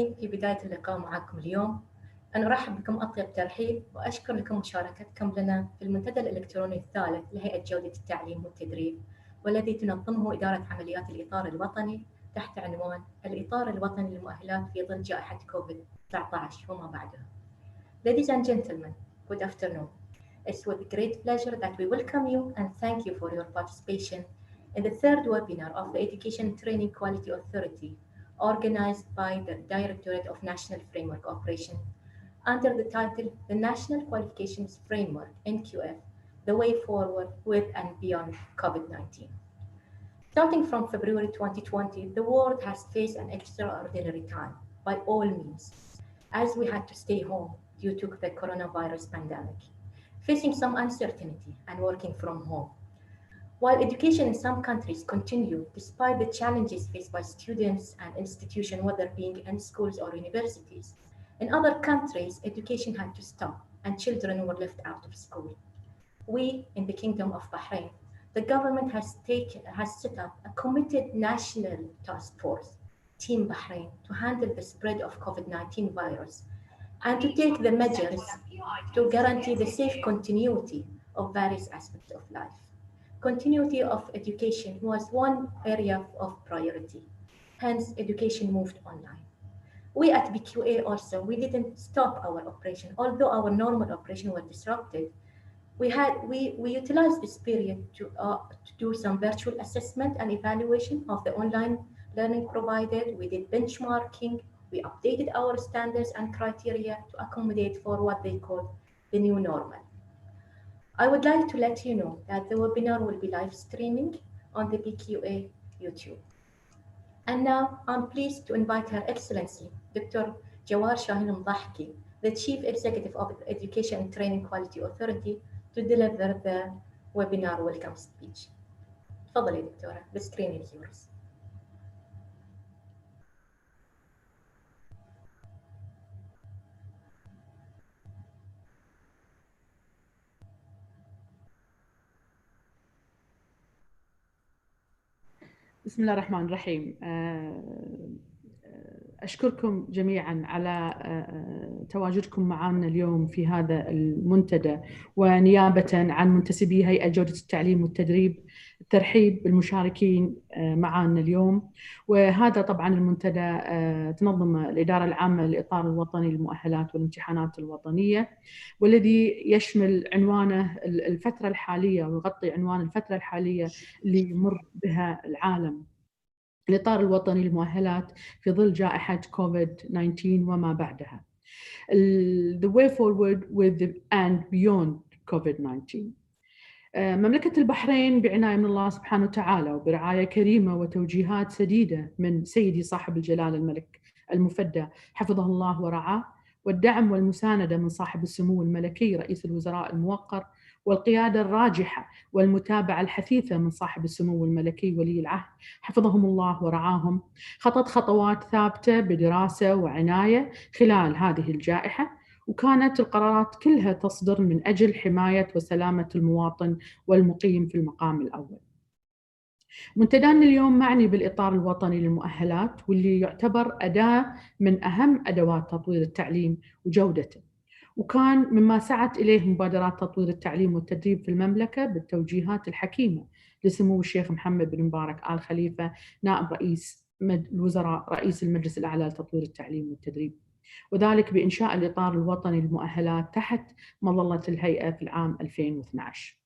في بداية اللقاء معكم اليوم أنا أرحب بكم أطيب ترحيب وأشكر لكم مشاركتكم لنا في المنتدى الإلكتروني الثالث لهيئة جودة التعليم والتدريب، والذي تنظمه إدارة عمليات الإطار الوطني تحت عنوان الإطار الوطني للمؤهلات في ظل جائحة COVID-19 وما بعدها. Ladies and gentlemen, good afternoon. It's with great pleasure that we welcome you and thank you for your participation in the third webinar of the Education Training Quality Authority, organized by the Directorate of National Framework Operation under the title The National Qualifications Framework, NQF, The Way Forward with and Beyond COVID-19. Starting from February 2020, the world has faced an extraordinary time by all means, as we had to stay home due to the coronavirus pandemic, facing some uncertainty and working from home. While education in some countries continued despite the challenges faced by students and institutions, whether being in schools or universities, in other countries, education had to stop and children were left out of school. We, in the Kingdom of Bahrain, the government has set up a committed national task force, Team Bahrain, to handle the spread of COVID-19 virus and to take the measures to guarantee the safe continuity of various aspects of life. Continuity of education was one area of priority, hence education moved online. We at BQA also, we didn't stop our operation. Although our normal operation was disrupted, we utilized this period to do some virtual assessment and evaluation of the online learning provided. We did benchmarking, we updated our standards and criteria to accommodate for what they call the new normal. I would like to let you know that the webinar will be live streaming on the BQA YouTube. And now I'm pleased to invite Her Excellency, Dr. Jawar Shahin Mdahki, the Chief Executive of the Education and Training Quality Authority, to deliver the webinar welcome speech. تفضلي دكتورة, the screen is yours. بسم الله الرحمن الرحيم. أشكركم جميعا على تواجدكم معنا اليوم في هذا المنتدى، ونيابة عن منتسبي هيئة جودة التعليم والتدريب الترحيب بالمشاركين معنا اليوم. وهذا طبعا المنتدى تنظم الإدارة العامة للإطار الوطني للمؤهلات والامتحانات الوطنية، والذي يشمل عنوانه الفترة الحالية ويغطي عنوان الفترة الحالية اللي يمر بها العالم، الإطار الوطني للمؤهلات في ظل جائحة COVID-19 وما بعدها. The way forward with and beyond COVID-19. مملكة البحرين بعناية من الله سبحانه وتعالى وبرعاية كريمة وتوجيهات سديدة من سيدي صاحب الجلالة الملك المفدى حفظه الله ورعاه، والدعم والمساندة من صاحب السمو الملكي رئيس الوزراء الموقر، والقيادة الراجحة والمتابعة الحثيثة من صاحب السمو الملكي ولي العهد حفظهم الله ورعاهم، خطت خطوات ثابتة بدراسة وعناية خلال هذه الجائحة، وكانت القرارات كلها تصدر من أجل حماية وسلامة المواطن والمقيم في المقام الأول. منتدانا اليوم معني بالإطار الوطني للمؤهلات، واللي يعتبر أداة من أهم أدوات تطوير التعليم وجودته، وكان مما سعت إليه مبادرات تطوير التعليم والتدريب في المملكة بالتوجيهات الحكيمة لسمو الشيخ محمد بن مبارك آل خليفة نائب رئيس الوزراء رئيس المجلس الأعلى لتطوير التعليم والتدريب، وذلك بإنشاء الإطار الوطني للمؤهلات تحت مظلة الهيئة في العام 2012.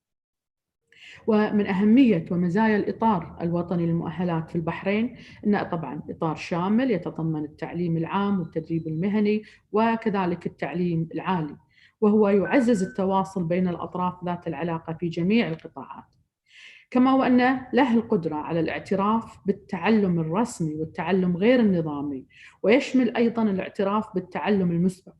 ومن أهمية ومزايا الإطار الوطني للمؤهلات في البحرين أنه طبعاً إطار شامل يتضمن التعليم العام والتدريب المهني وكذلك التعليم العالي، وهو يعزز التواصل بين الأطراف ذات العلاقة في جميع القطاعات، كما وأنه له القدرة على الاعتراف بالتعلم الرسمي والتعلم غير النظامي، ويشمل أيضاً الاعتراف بالتعلم المسبق.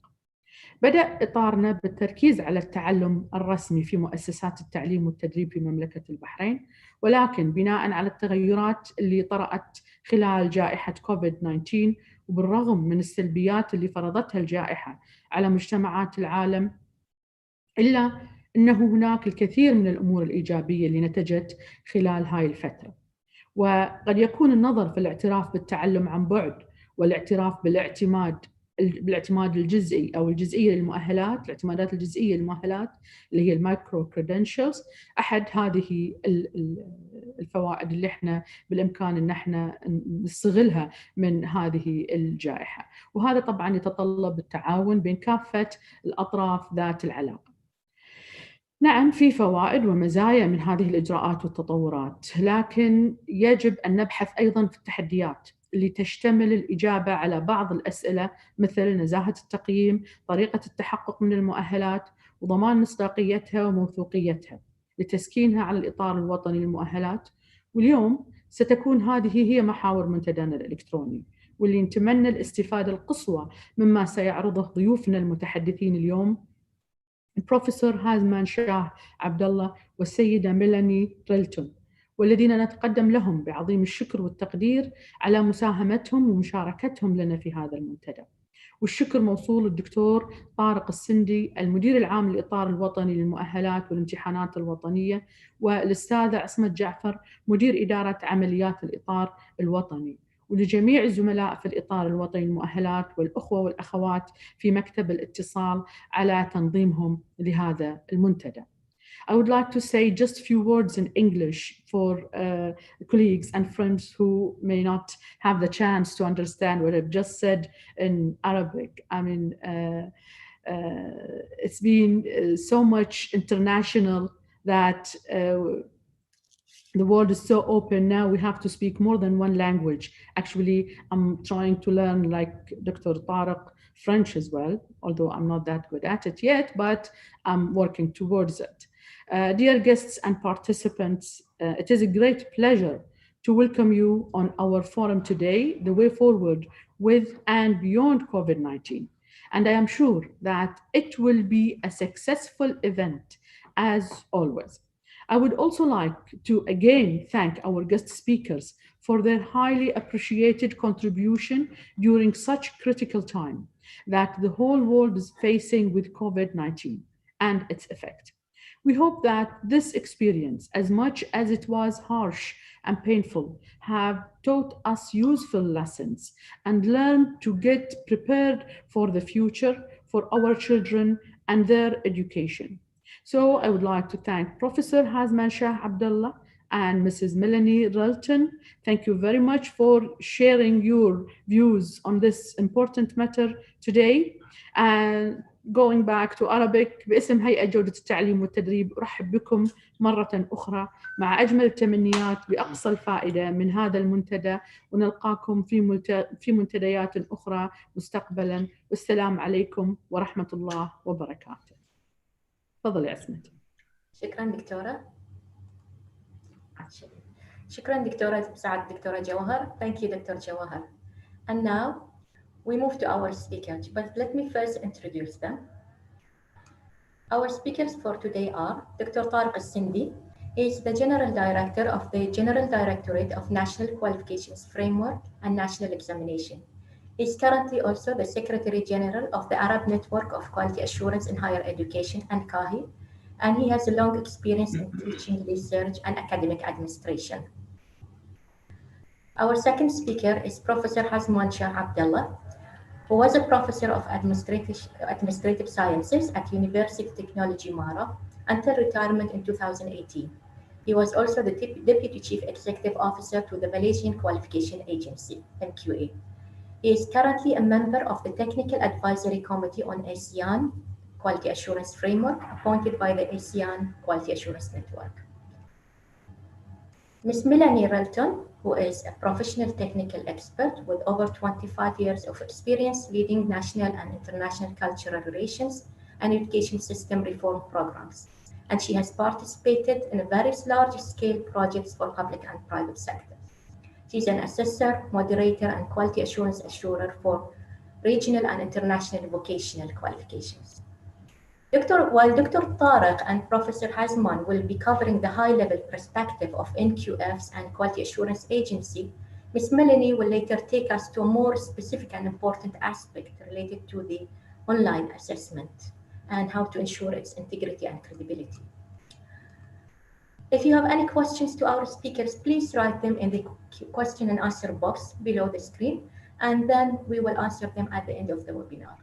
بدأ إطارنا بالتركيز على التعلم الرسمي في مؤسسات التعليم والتدريب في مملكة البحرين، ولكن بناء على التغيرات اللي طرأت خلال جائحة COVID-19 وبالرغم من السلبيات اللي فرضتها الجائحة على مجتمعات العالم، إلا أنه هناك الكثير من الأمور الإيجابية اللي نتجت خلال هاي الفترة. وقد يكون النظر في الاعتراف بالتعلم عن بعد والاعتراف بالاعتماد الجزئي أو الجزئية للمؤهلات، الاعتمادات الجزئية للمؤهلات اللي هي المايكرو كريدنشلز، أحد هذه الفوائد اللي احنا بالإمكان إن احنا نستغلها من هذه الجائحة. وهذا طبعا يتطلب التعاون بين كافة الأطراف ذات العلاقة. نعم، في فوائد ومزايا من هذه الإجراءات والتطورات، لكن يجب أن نبحث أيضاً في التحديات اللي تشتمل الإجابة على بعض الأسئلة مثل نزاهة التقييم، طريقة التحقق من المؤهلات، وضمان مصداقيتها وموثوقيتها لتسكينها على الإطار الوطني للمؤهلات. واليوم ستكون هذه هي محاور منتدانا الإلكتروني، واللي نتمنى الاستفادة القصوى مما سيعرضه ضيوفنا المتحدثين اليوم، البروفيسور هازمان شاه عبد الله والسيدة ميلاني ريلتون، والذين نتقدم لهم بعظيم الشكر والتقدير على مساهمتهم ومشاركتهم لنا في هذا المنتدى. والشكر موصول للدكتور طارق السندي المدير العام للإطار الوطني للمؤهلات والامتحانات الوطنية، والأستاذة عصمة جعفر مدير إدارة عمليات الإطار الوطني، ولجميع الزملاء في الإطار الوطني للمؤهلات والأخوة والأخوات في مكتب الاتصال على تنظيمهم لهذا المنتدى. I would like to say just a few words in English for colleagues and friends who may not have the chance to understand what I've just said in Arabic. I mean, it's been so much international that the world is so open now. We have to speak more than one language. Actually, I'm trying to learn, like Dr. Tariq, French as well, although I'm not that good at it yet, but I'm working towards it. Dear guests and participants, it is a great pleasure to welcome you on our forum today, The Way Forward with and Beyond COVID-19. And I am sure that it will be a successful event as always. I would also like to again thank our guest speakers for their highly appreciated contribution during such critical time that the whole world is facing with COVID-19 and its effect. We hope that this experience, as much as it was harsh and painful, have taught us useful lessons and learned to get prepared for the future, for our children and their education. So I would like to thank Professor Hazman Shah Abdullah and Mrs. Melanie Ralton. Thank you very much for sharing your views on this important matter today. And going back to Arabic, باسم هيئة جودة التعليم والتدريب أرحب بكم مرة أخرى مع أجمل التمنيات بأقصى الفائدة من هذا المنتدى، ونلقاكم في منتديات أخرى مستقبلا. والسلام عليكم ورحمة الله وبركاته. تفضل يا عصمت. شكرا دكتورة. شكرا دكتورة سعد، دكتورة جوهر. Thank you, Dr. Jawahar. And now we move to our speakers, but let me first introduce them. Our speakers for today are Dr. Tariq Al-Sindi. He is the General Director of the General Directorate of National Qualifications Framework and National Examination. He is currently also the Secretary General of the Arab Network of Quality Assurance in Higher Education and CAHI, and he has a long experience in teaching, research, and academic administration. Our second speaker is Professor Hazman Shah Abdullah, who was a professor of administrative sciences at University of Technology Mara until retirement in 2018. He was also the Deputy Chief Executive Officer to the Malaysian Qualification Agency, NQF. He is currently a member of the Technical Advisory Committee on ASEAN Quality Assurance Framework, appointed by the ASEAN Quality Assurance Network. Ms. Melanie Ralton, who is a professional technical expert with over 25 years of experience leading national and international cultural relations and education system reform programs. And she has participated in various large-scale projects for public and private sectors. She's an assessor, moderator, and quality assurance assurer for regional and international vocational qualifications. While Dr. Tariq and Professor Hazman will be covering the high-level perspective of NQFs and Quality Assurance Agency, Ms. Melanie will later take us to a more specific and important aspect related to the online assessment and how to ensure its integrity and credibility. If you have any questions to our speakers, please write them in the question and answer box below the screen, and then we will answer them at the end of the webinar.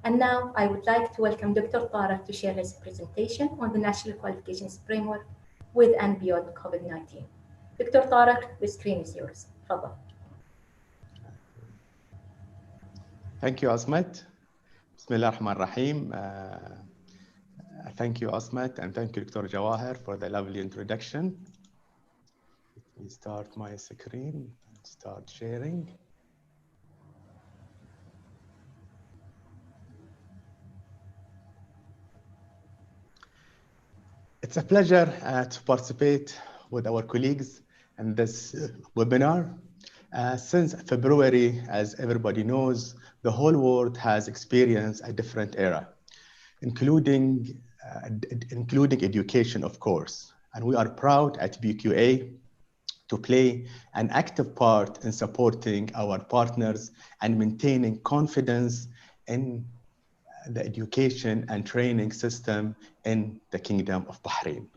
And now I would like to welcome Dr. Tariq to share his presentation on the National Qualifications Framework with and beyond COVID-19. Dr. Tariq, the screen is yours. Tafadhal. Thank you, Asmat. Bismillah ar-Rahman ar-Rahim. Thank you, Asmat, and thank you, Dr. Jawahar, for the lovely introduction. Let me start my screen and start sharing. It's a pleasure to participate with our colleagues in this webinar. Since February, as everybody knows, the whole world has experienced a different era, including education, of course. And we are proud at BQA to play an active part in supporting our partners and maintaining confidence in the education and training system in the Kingdom of Bahrain.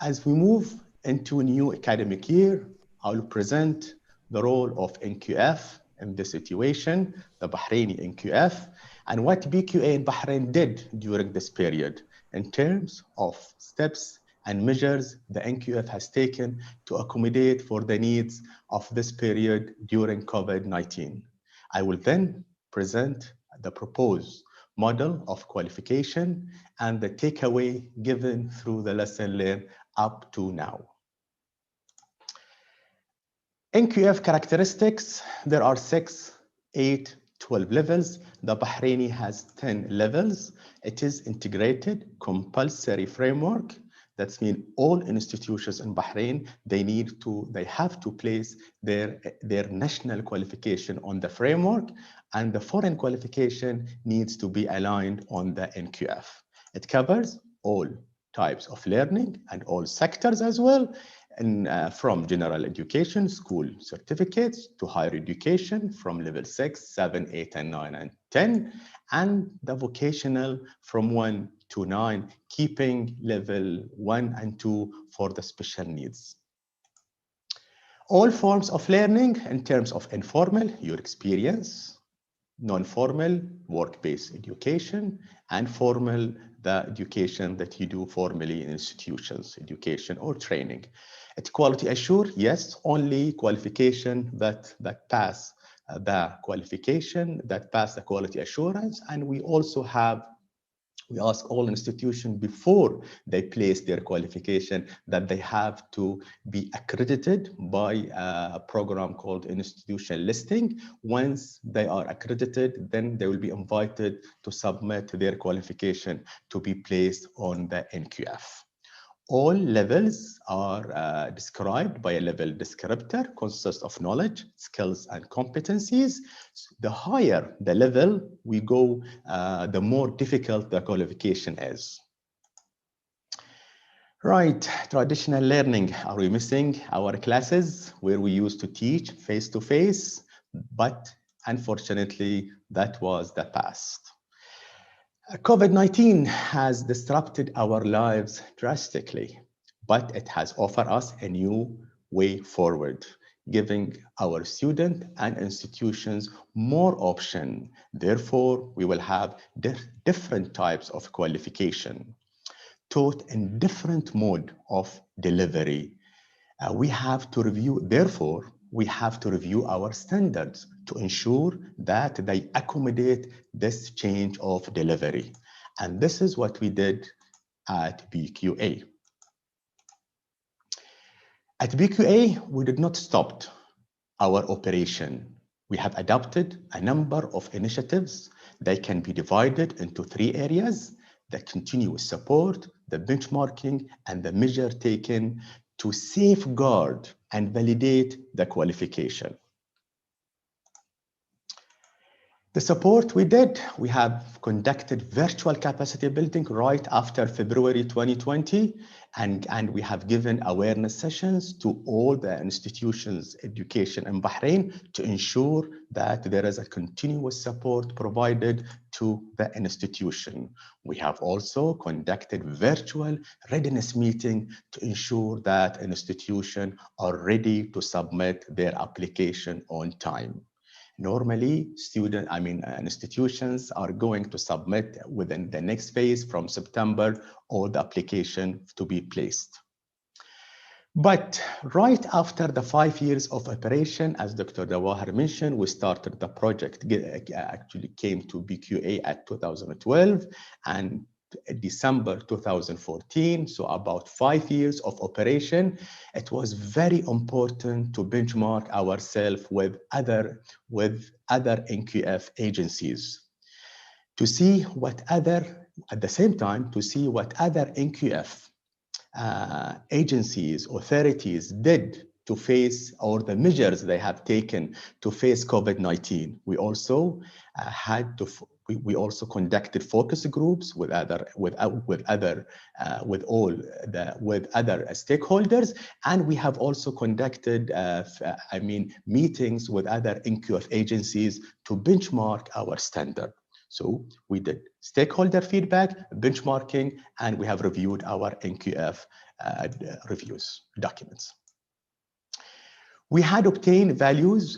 As we move into a new academic year, I will present the role of NQF in this situation, the Bahraini NQF, and what BQA in Bahrain did during this period in terms of steps and measures the NQF has taken to accommodate for the needs of this period during COVID-19. I will then present the proposed model of qualification and the takeaway given through the lesson learned up to now. NQF characteristics, there are 6, 8, 12 levels. The Bahraini has 10 levels. It is integrated compulsory framework. That means all institutions in Bahrain, they have to place their national qualification on the framework, and the foreign qualification needs to be aligned on the NQF. It covers all types of learning and all sectors as well, and from general education, school certificates, to higher education from level 6, 7, 8, and 9, and 10, and the vocational from 1 to 9, keeping level 1 and 2 for the special needs. All forms of learning in terms of informal, your experience, non-formal, work-based education, and formal, the education that you do formally in institutions, education or training. It's quality assured, yes, only qualification that pass the qualification, that pass the quality assurance, and we ask all institutions before they place their qualification that they have to be accredited by a program called institution listing. Once they are accredited, then they will be invited to submit their qualification to be placed on the NQF. All levels are described by a level descriptor, consists of knowledge, skills, and competencies. The higher the level we go, the more difficult the qualification is. Right, traditional learning. Are we missing our classes where we used to teach face-to-face? But unfortunately, that was the past. COVID-19 has disrupted our lives drastically, but it has offered us a new way forward, giving our students and institutions more option. Therefore, we will have different types of qualification, taught in different mode of delivery. We have to review our standards to ensure that they accommodate this change of delivery. And this is what we did at BQA. At BQA, we did not stop our operation. We have adopted a number of initiatives. They can be divided into 3 areas: the continuous support, the benchmarking, and the measure taken to safeguard and validate the qualification. The support we did, we have conducted virtual capacity building right after February 2020, and we have given awareness sessions to all the institutions education in Bahrain to ensure that there is a continuous support provided to the institution. We have also conducted virtual readiness meeting to ensure that institutions are ready to submit their application on time. Normally, institutions are going to submit within the next phase from September all the application to be placed. But right after the 5 years of operation, as Dr. Dawahir mentioned, we started the project, actually came to BQA at 2012 and December 2014, so about 5 years of operation. It was very important to benchmark ourselves with other NQF agencies to see what other, at the same time, to see what other NQF agencies, authorities did to face, or the measures they have taken to face COVID-19. We also we also conducted focus groups with other stakeholders, and we have also conducted meetings with other NQF agencies to benchmark our standard. So we did stakeholder feedback, benchmarking, and we have reviewed our NQF documents. We had obtained views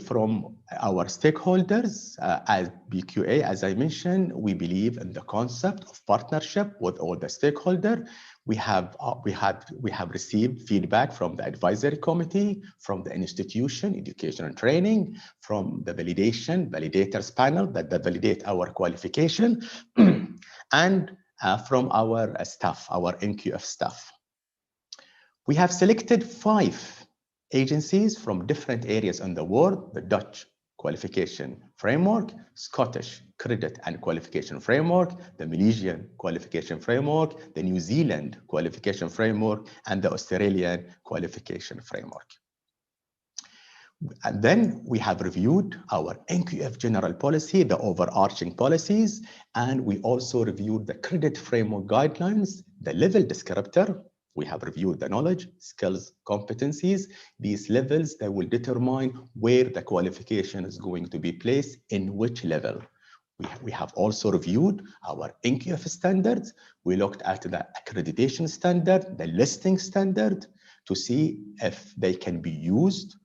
from our stakeholders. As BQA, as I mentioned, we believe in the concept of partnership with all the stakeholders. We have received feedback from the advisory committee, from the institution, education and training, from the validators panel that validate our qualification, and from our staff, our NQF staff. We have selected 5 agencies from different areas in the world: the Dutch Qualification Framework, Scottish Credit and Qualification Framework, the Malaysian Qualification Framework, the New Zealand Qualification Framework, and the Australian Qualification Framework. And then we have reviewed our NQF general policy, the overarching policies, and we also reviewed the credit framework guidelines, the level descriptor. We have reviewed the knowledge, skills, competencies. These levels, they will determine where the qualification is going to be placed, in which level. We have also reviewed our NQF standards. We looked at the accreditation standard, the listing standard, to see if they can be used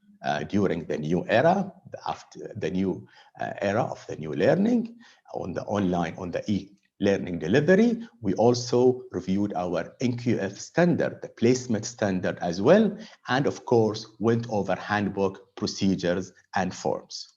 during the new era, after the new era of the new learning, on the online, on the e-learning delivery. We also reviewed our NQF standard, the placement standard as well, and of course, went over handbook, procedures, and forms.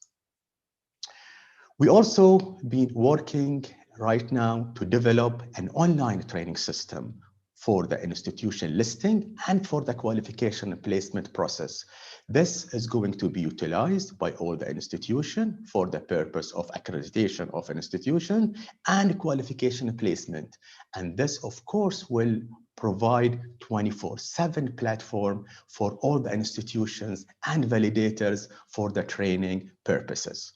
We also been working right now to develop an online training system for the institution listing and for the qualification and placement process. This is going to be utilized by all the institution for the purpose of accreditation of an institution and qualification and placement. And this, of course, will provide 24/7 platform for all the institutions and validators for the training purposes.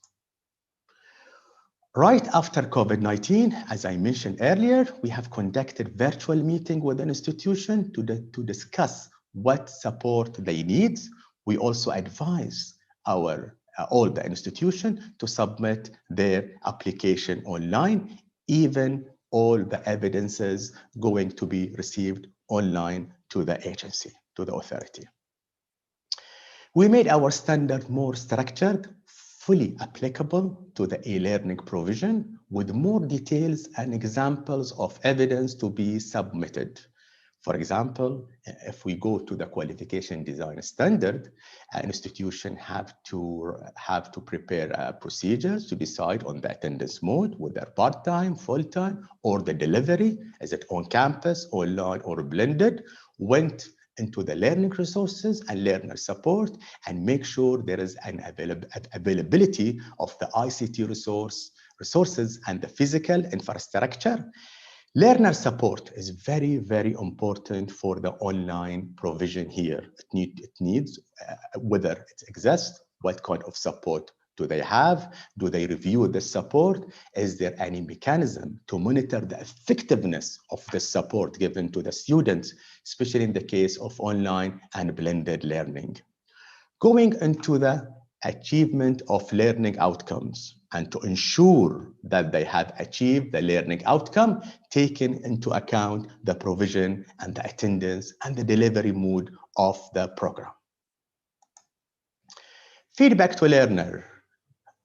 Right after COVID-19, as I mentioned earlier, we have conducted virtual meeting with an institution to discuss what support they need. We also advise all the institution to submit their application online, even all the evidences going to be received online to the agency, to the authority. We made our standard more structured, fully applicable to the e-learning provision, with more details and examples of evidence to be submitted. For example, if we go to the qualification design standard, an institution have to prepare procedures to decide on the attendance mode, whether part-time, full-time, or the delivery, is it on campus, online, or blended, went into the learning resources and learner support, and make sure there is an availability of the ICT resources and the physical infrastructure. Learner support is very, very important for the online provision here. It needs, whether it exists, what kind of support do they have? Do they review the support? Is there any mechanism to monitor the effectiveness of the support given to the students, especially in the case of online and blended learning? Going into the achievement of learning outcomes, and to ensure that they have achieved the learning outcome, taking into account the provision and the attendance and the delivery mode of the program. Feedback to learner.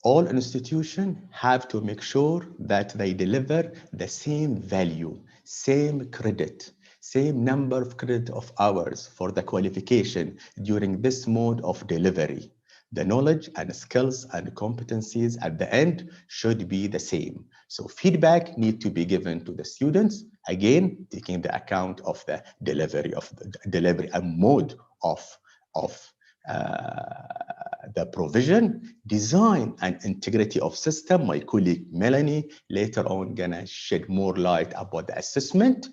All institutions have to make sure that they deliver the same value, same credit, same number of credit of hours for the qualification during this mode of delivery. The knowledge and skills and competencies at the end should be the same. So feedback needs to be given to the students, again, taking the account of the delivery and mode of the provision, design, and integrity of system. My colleague Melanie later on gonna shed more light about the assessment.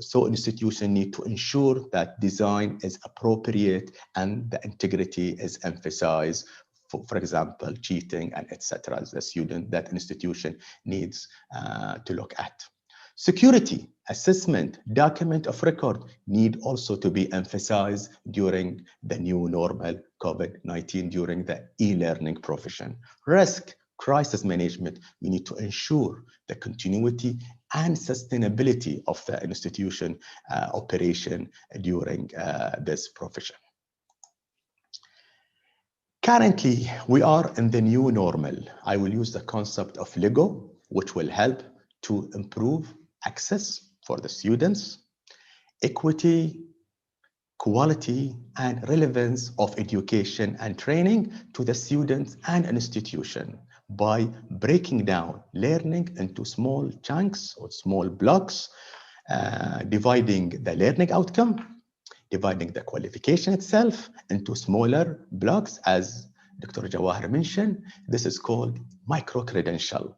So institutions need to ensure that design is appropriate and the integrity is emphasized. For example, cheating and etc. as the student that institution needs to look at. Security, assessment, document of record need also to be emphasized during the new normal COVID-19 during the e-learning provision. Risk, crisis management, we need to ensure the continuity and sustainability of the institution operation during this provision. Currently, we are in the new normal. I will use the concept of Lego, which will help to improve access for the students, equity, quality, and relevance of education and training to the students and institution by breaking down learning into small chunks or small blocks, dividing the learning outcome, dividing the qualification itself into smaller blocks, as Dr. Jawahar mentioned. This is called micro-credential.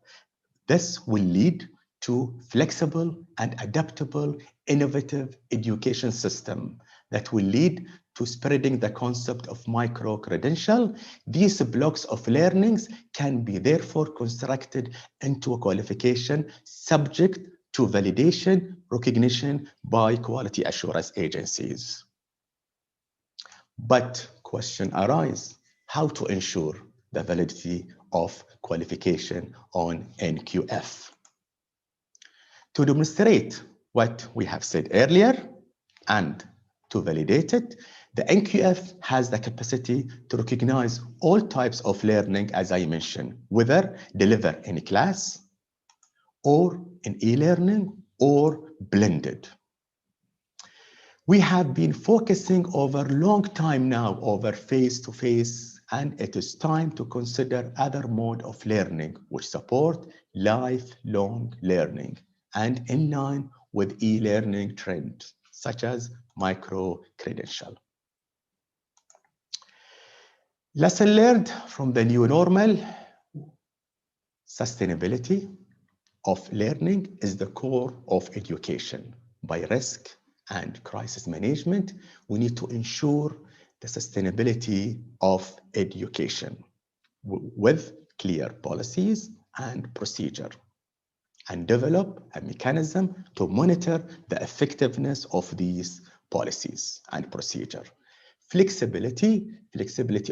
This will lead to flexible and adaptable, innovative education system that will lead to spreading the concept of micro-credential. These blocks of learnings can be therefore constructed into a qualification subject to validation, recognition by quality assurance agencies. But question arises, how to ensure the validity of qualification on NQF? To demonstrate what we have said earlier and to validate it, the NQF has the capacity to recognize all types of learning, as I mentioned, whether delivered in class or in e-learning or blended. We have been focusing over a long time now over face-to-face, and it is time to consider other mode of learning which support lifelong learning and in line with e-learning trends, such as micro-credential. Lesson learned from the new normal: sustainability of learning is the core of education. By risk and crisis management, we need to ensure the sustainability of education with clear policies and procedure, and develop a mechanism to monitor the effectiveness of these policies and procedure. Flexibility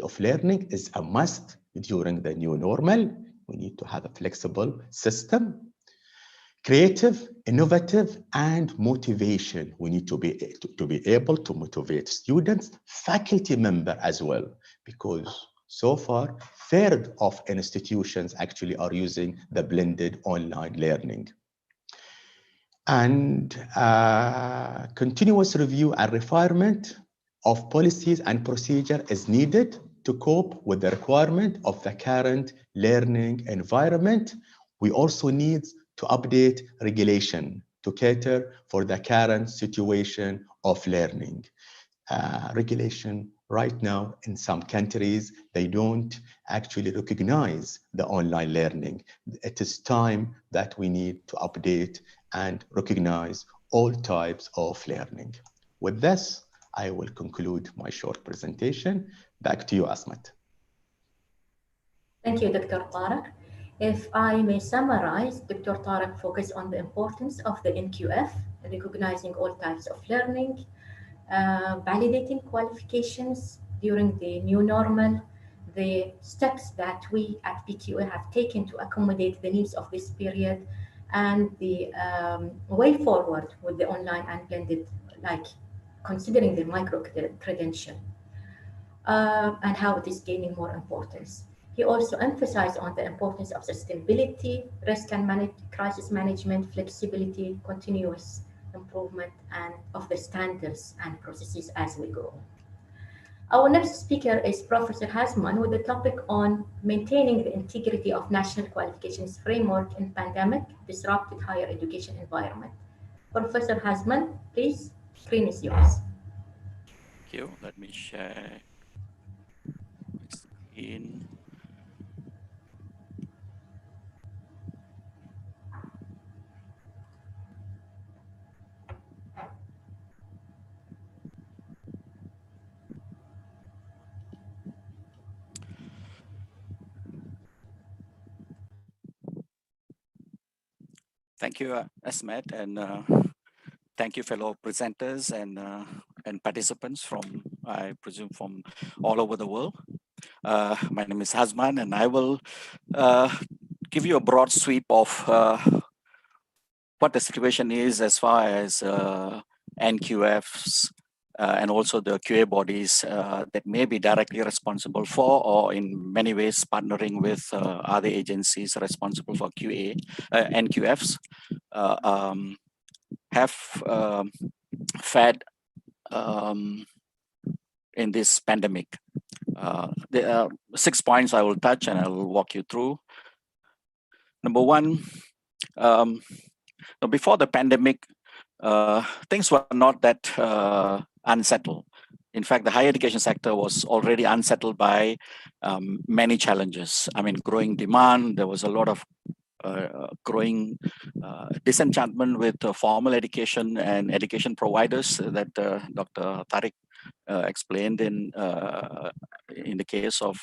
of learning is a must during the new normal. We need to have a flexible system. Creative, innovative, and motivation. We need to be able to motivate students, faculty member as well, because so far, third of institutions actually are using the blended online learning. And continuous review and refinement of policies and procedure is needed to cope with the requirement of the current learning environment. We also need to update regulation to cater for the current situation of learning. Regulation right now in some countries, they don't actually recognize the online learning. It is time that we need to update and recognize all types of learning. With this, I will conclude my short presentation. Back to you, Asmat. Thank you, Dr. Tariq. If I may summarize, Dr. Tariq focused on the importance of the NQF, recognizing all types of learning, validating qualifications during the new normal, the steps that we at PQA have taken to accommodate the needs of this period, and the way forward with the online and blended, like considering the micro-credential. and how it is gaining more importance. He also emphasized on the importance of sustainability, risk and crisis management, flexibility, continuous improvement, and of the standards and processes as we go. Our next speaker is Professor Hasman with the topic on maintaining the integrity of national qualifications framework in pandemic disrupted higher education environment. Professor Hasman, please, screen is yours. Thank you. Let me share my screen. Thank you, Asmat, and thank you, fellow presenters and participants from, I presume, from all over the world. My name is Hasman, and I will give you a broad sweep of what the situation is as far as NQFs and also the QA bodies that may be directly responsible for, or in many ways partnering with other agencies responsible for QA, NQFs, have fared in this pandemic. There are 6 points I will touch and I will walk you through. Number one, before the pandemic, things were not that unsettled. In fact, the higher education sector was already unsettled by many challenges. I mean, growing demand, there was a lot of growing disenchantment with formal education and education providers that Dr. Tariq explained in the case of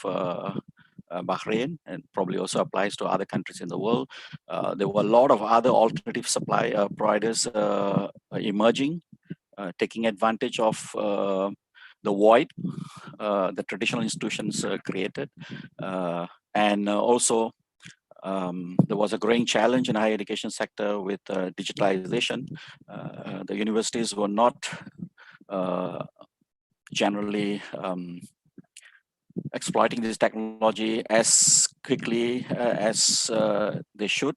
Bahrain, and probably also applies to other countries in the world. There were a lot of other alternative supply providers emerging, taking advantage of the void the traditional institutions created. And also, there was a growing challenge in the higher education sector with digitalization. The universities were not generally exploiting this technology as quickly as they should.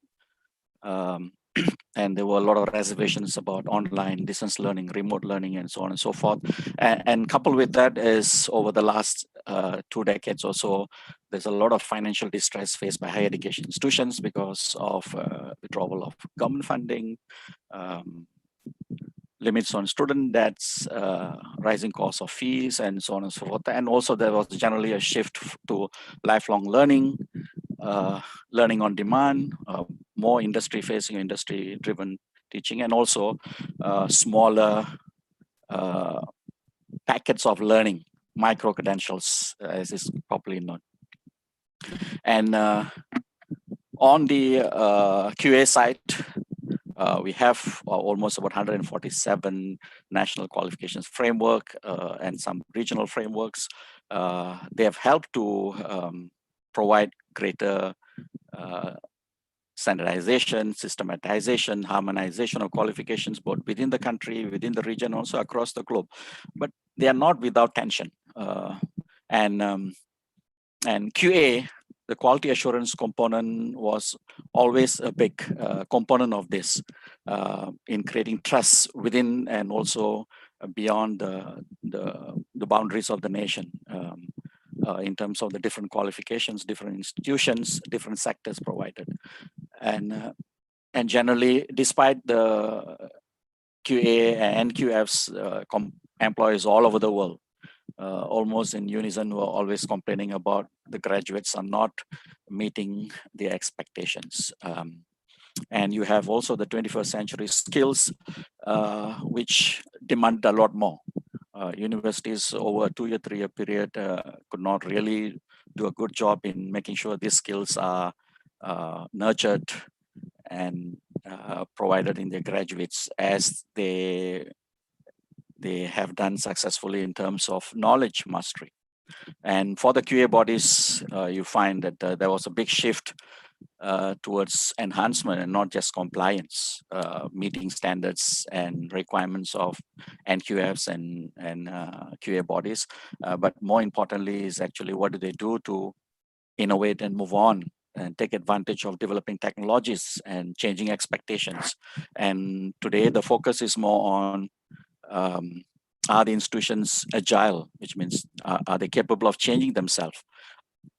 And there were a lot of reservations about online distance learning, remote learning, and so on and so forth. And coupled with that is, over the last 2 decades or so, there's a lot of financial distress faced by higher education institutions because of withdrawal of government funding, limits on student debts, rising costs of fees, and so on and so forth. And also there was generally a shift to lifelong learning, learning on demand, more industry-facing, industry-driven teaching, and also smaller packets of learning, micro-credentials, as is popularly known. And on the QA side, we have almost about 147 national qualifications framework and some regional frameworks. They have helped to provide greater standardization, systematization, harmonization of qualifications, both within the country, within the region, also across the globe. But they are not without tension. And QA, the quality assurance component, was always a big component of this in creating trust within and also beyond the boundaries of the nation in terms of the different qualifications, different institutions, different sectors provided. And generally, despite the QA and NQFs employees all over the world, almost in unison, were always complaining about the graduates are not meeting their expectations. And you have also the 21st century skills, which demand a lot more. Universities over a 2-year, 3-year period could not really do a good job in making sure these skills are nurtured and provided in their graduates as they have done successfully in terms of knowledge mastery. And for the QA bodies, you find that there was a big shift towards enhancement and not just compliance, meeting standards and requirements of NQFs and QA bodies. But more importantly is actually what do they do to innovate and move on and take advantage of developing technologies and changing expectations. And today the focus is more on are the institutions agile, which means are they capable of changing themselves,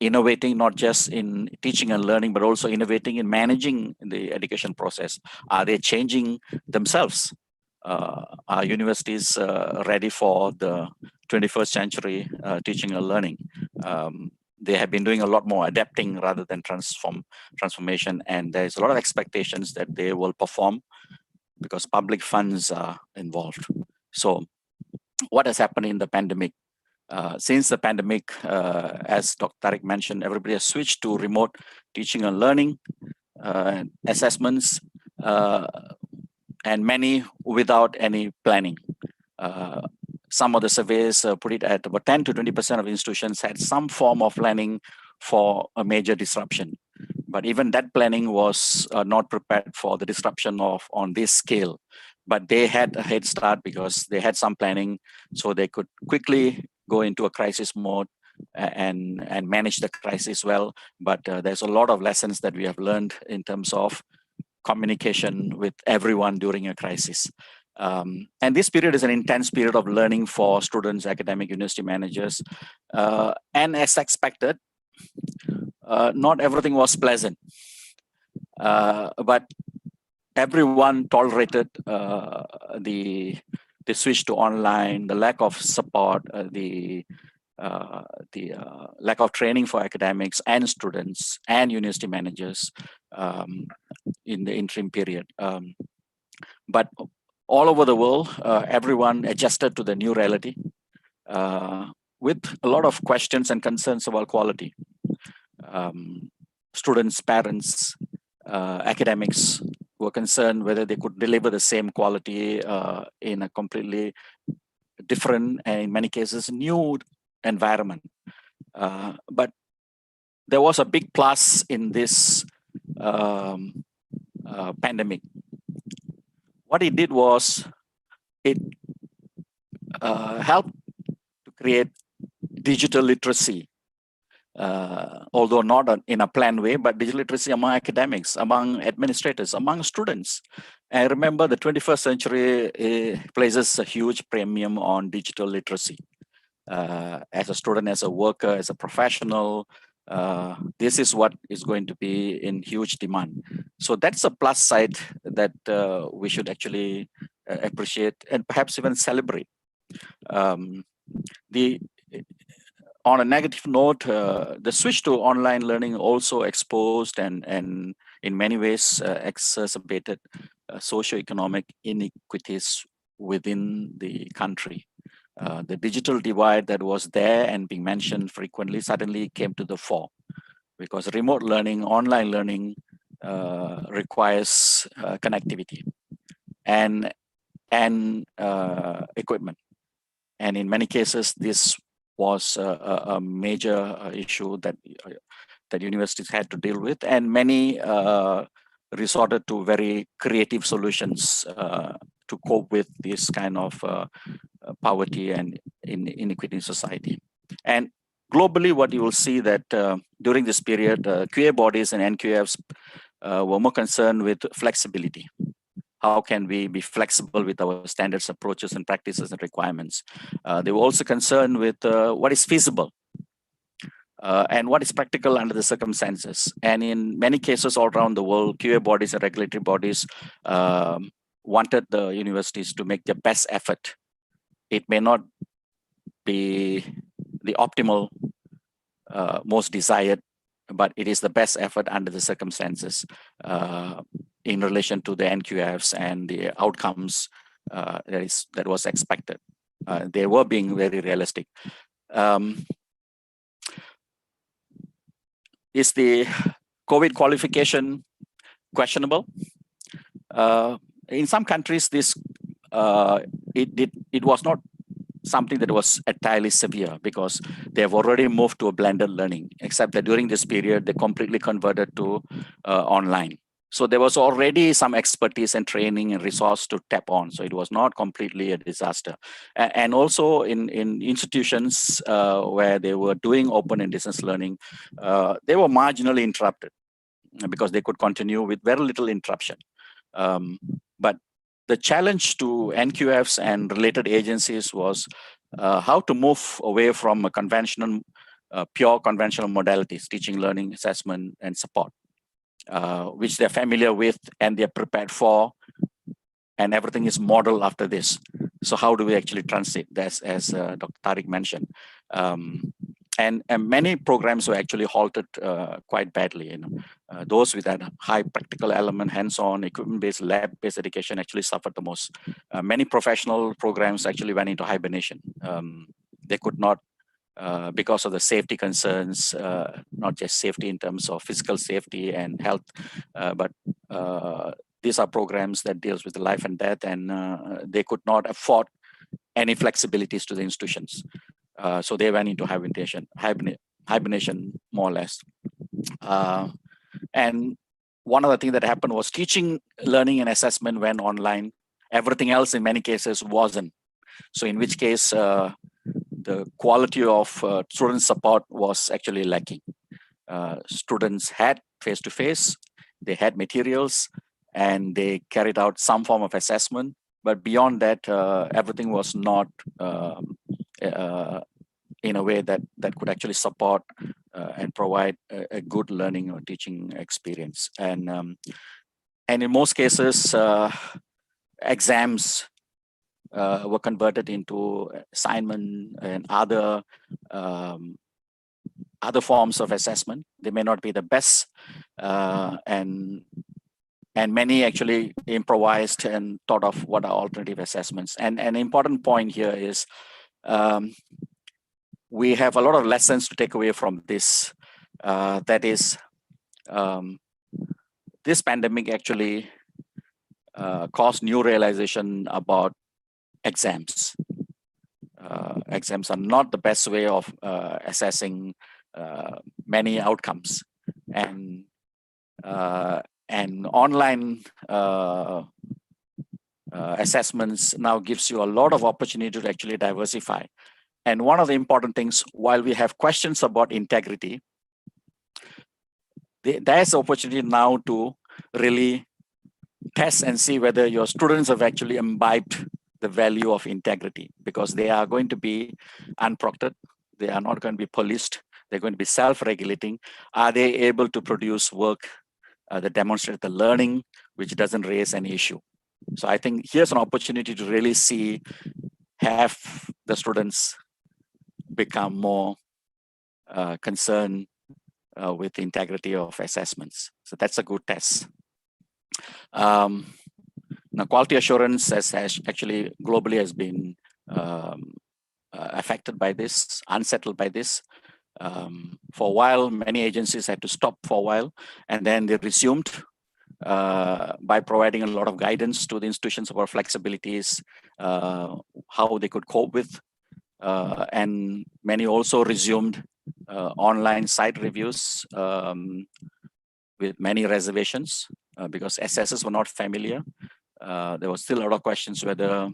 innovating not just in teaching and learning, but also innovating in managing the education process. Are they changing themselves? Are universities ready for the 21st century teaching and learning? They have been doing a lot more adapting rather than transformation, and there's a lot of expectations that they will perform because public funds are involved. So what has happened in the pandemic? Since the pandemic, as Dr. Tariq mentioned, everybody has switched to remote teaching and learning, assessments, and many without any planning. Some of the surveys put it at about 10 to 20% of institutions had some form of planning for a major disruption. But even that planning was not prepared for the disruption on this scale. But they had a head start because they had some planning, so they could quickly go into a crisis mode and manage the crisis well. But there's a lot of lessons that we have learned in terms of communication with everyone during a crisis. And this period is an intense period of learning for students, academic, university managers. And as expected, not everything was pleasant. But everyone tolerated the switch to online, the lack of support, the lack of training for academics and students and university managers in the interim period. But all over the world, everyone adjusted to the new reality with a lot of questions and concerns about quality. Students, parents, academics were concerned whether they could deliver the same quality in a completely different and in many cases new environment. But there was a big plus in this pandemic. What it did was it helped to create digital literacy, although not in a planned way, but digital literacy among academics, among administrators, among students. And remember, the 21st century places a huge premium on digital literacy. As a student, as a worker, as a professional, this is what is going to be in huge demand. So that's a plus side that we should actually appreciate and perhaps even celebrate. On a negative note, the switch to online learning also exposed and in many ways exacerbated socioeconomic inequities within the country. The digital divide that was there and being mentioned frequently suddenly came to the fore because remote learning, online learning requires connectivity and equipment. And in many cases, this was a major issue that universities had to deal with, and many resorted to very creative solutions to cope with this kind of poverty and inequity in society. And globally, what you will see that during this period, QA bodies and NQFs were more concerned with flexibility. How can we be flexible with our standards, approaches, and practices and requirements? They were also concerned with what is feasible and what is practical under the circumstances. And in many cases all around the world, QA bodies and regulatory bodies wanted the universities to make their best effort. It may not be the optimal, most desired, but it is the best effort under the circumstances in relation to the NQFs and the outcomes that was expected. They were being very realistic. Is the COVID qualification questionable? In some countries, this it was not something that was entirely severe because they have already moved to a blended learning, except that during this period, they completely converted to online. So there was already some expertise and training and resource to tap on. So it was not completely a disaster. And also in institutions where they were doing open and distance learning, they were marginally interrupted because they could continue with very little interruption. But the challenge to NQFs and related agencies was how to move away from a conventional, pure conventional modalities, teaching, learning, assessment, and support, which they're familiar with and they're prepared for, and everything is modeled after this. So how do we actually transit this, as Dr. Tariq mentioned? And many programs were actually halted quite badly. Those with that high practical element, hands-on, equipment-based, lab-based education actually suffered the most. Many professional programs actually went into hibernation. They could not, because of the safety concerns, not just safety in terms of physical safety and health, but these are programs that deals with the life and death, and they could not afford any flexibilities to the institutions. So they went into hibernation more or less. And one other thing that happened was teaching, learning, and assessment went online. Everything else in many cases wasn't. So in which case, the quality of student support was actually lacking. Students had face-to-face, they had materials, and they carried out some form of assessment. But beyond that, everything was not in a way that could actually support and provide a good learning or teaching experience. And in most cases, exams were converted into assignment and other forms of assessment. They may not be the best, and many actually improvised and thought of what are alternative assessments. And an important point here is we have a lot of lessons to take away from this. That is, this pandemic actually caused new realization about exams. Exams are not the best way of assessing many outcomes, and online assessments now gives you a lot of opportunity to actually diversify. And one of the important things, while we have questions about integrity, there's opportunity now to really test and see whether your students have actually imbibed the value of integrity, because they are going to be unproctored. They are not going to be policed. They're going to be self-regulating. Are they able to produce work that demonstrates the learning, which doesn't raise any issue? So I think here's an opportunity to really see, have the students become more concerned with the integrity of assessments. So that's a good test. Now, quality assurance has actually globally has been affected by this, unsettled by this. For a while, many agencies had to stop for a while, and then they resumed by providing a lot of guidance to the institutions about flexibilities, how they could cope with. And many also resumed online site reviews with many reservations because assessors were not familiar. There was still a lot of questions whether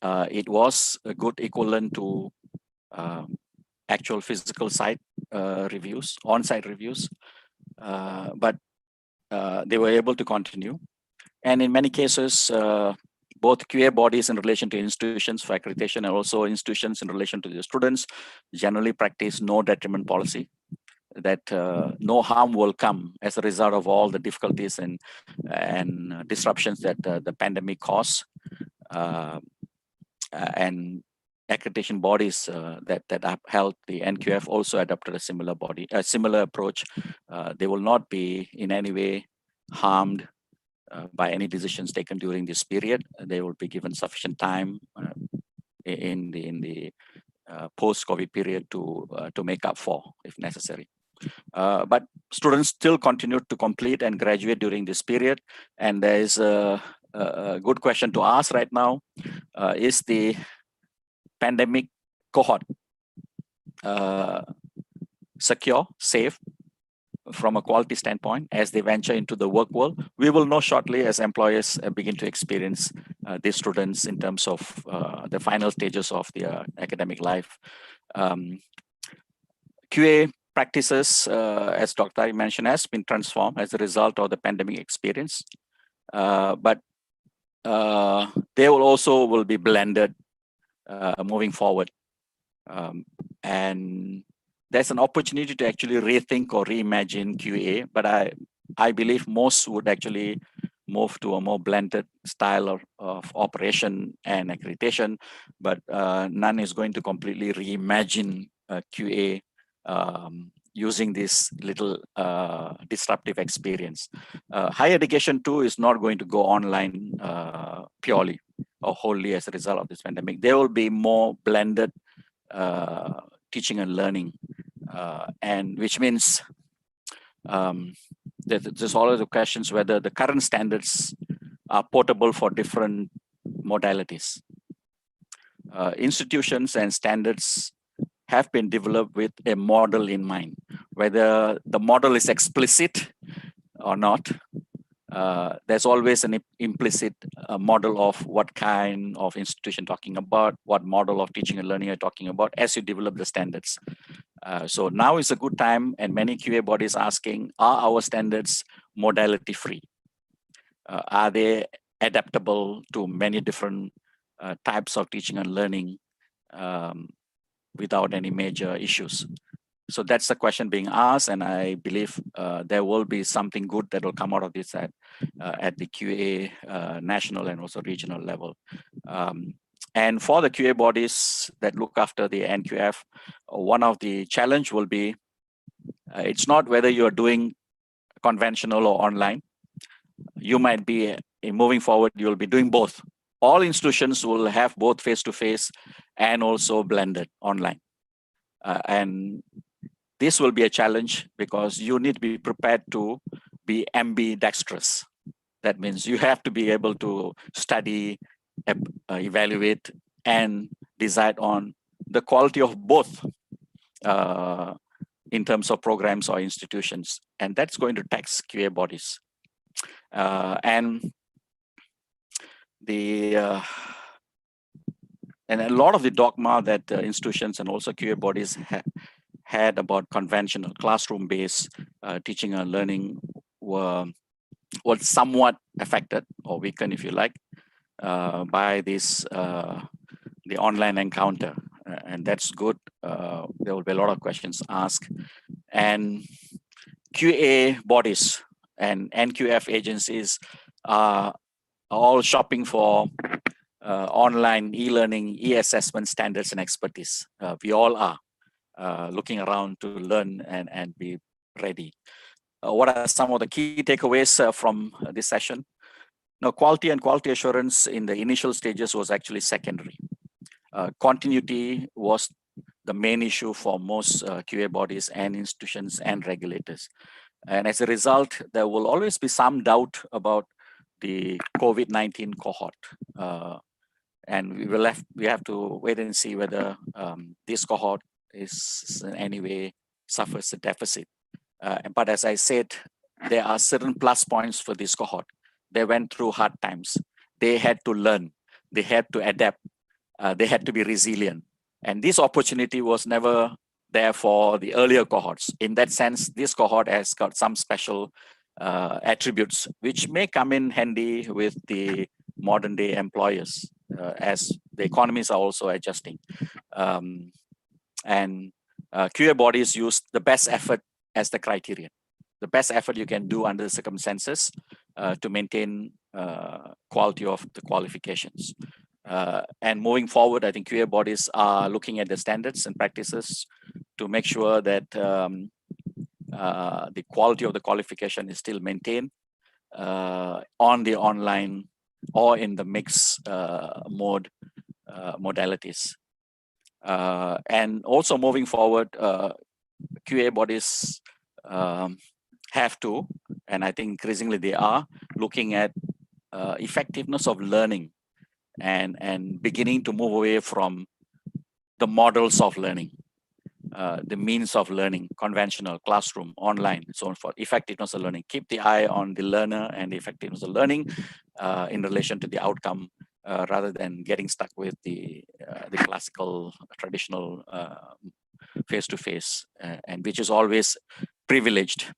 it was a good equivalent to actual physical site reviews, on-site reviews, but they were able to continue. And in many cases, both QA bodies in relation to institutions for accreditation and also institutions in relation to the students generally practice no detriment policy, that no harm will come as a result of all the difficulties and disruptions that the pandemic caused. And accreditation bodies that upheld the NQF also adopted a similar approach. They will not be in any way harmed by any decisions taken during this period. They will be given sufficient time in the post-COVID period to make up for if necessary. But students still continued to complete and graduate during this period. And there is a good question to ask right now. Is the pandemic cohort secure, safe from a quality standpoint as they venture into the work world? We will know shortly as employers begin to experience these students in terms of the final stages of their academic life. QA practices, as Dr. Ari mentioned, has been transformed as a result of the pandemic experience, but they will be blended moving forward. And there's an opportunity to actually rethink or reimagine QA, but I believe most would actually move to a more blended style of operation and accreditation, but none is going to completely reimagine QA using this little disruptive experience. Higher education too is not going to go online purely or wholly as a result of this pandemic. There will be more blended teaching and learning, and which means there's always the questions whether the current standards are portable for different modalities. Institutions and standards have been developed with a model in mind. Whether the model is explicit or not, there's always an implicit model of what kind of institution talking about, what model of teaching and learning you're talking about as you develop the standards. So now is a good time, and many QA bodies asking, are our standards modality free? Are they adaptable to many different types of teaching and learning without any major issues? So that's the question being asked, and I believe there will be something good that will come out of this at the QA national and also regional level. And for the QA bodies that look after the NQF, one of the challenge will be, it's not whether you're doing conventional or online. You might be, moving forward, you'll be doing both. All institutions will have both face-to-face and also blended online. And this will be a challenge because you need to be prepared to be ambidextrous. That means you have to be able to study, evaluate, and decide on the quality of both in terms of programs or institutions. And that's going to tax QA bodies. And a lot of the dogma that institutions and also QA bodies had about conventional classroom-based teaching and learning was somewhat affected or weakened, if you like, by this the online encounter, and that's good. There will be a lot of questions asked, and QA bodies and NQF agencies are all shopping for online e-learning, e-assessment standards and expertise. We all are looking around to learn and be ready. What are some of the key takeaways from this session? Now, quality and quality assurance in the initial stages was actually secondary. Continuity was the main issue for most QA bodies and institutions and regulators. And as a result, there will always be some doubt about the COVID-19 cohort. And we have to wait and see whether this cohort is in any way suffers a deficit. But as I said, there are certain plus points for this cohort. They went through hard times. They had to learn. They had to adapt. They had to be resilient. And this opportunity was never there for the earlier cohorts. In that sense, this cohort has got some special attributes which may come in handy with the modern day employers as the economies are also adjusting. And QA bodies use the best effort as the criterion. The best effort you can do under the circumstances to maintain quality of the qualifications. And moving forward, I think QA bodies are looking at the standards and practices to make sure that the quality of the qualification is still maintained on the online or in the mixed mode modalities. And also moving forward, QA bodies have to, and I think increasingly they are, looking at effectiveness of learning and beginning to move away from the models of learning, the means of learning, conventional, classroom, online, and so on for effectiveness of learning. Keep the eye on the learner and the effectiveness of learning in relation to the outcome, rather than getting stuck with the classical, traditional face-to-face, and which is always privileged.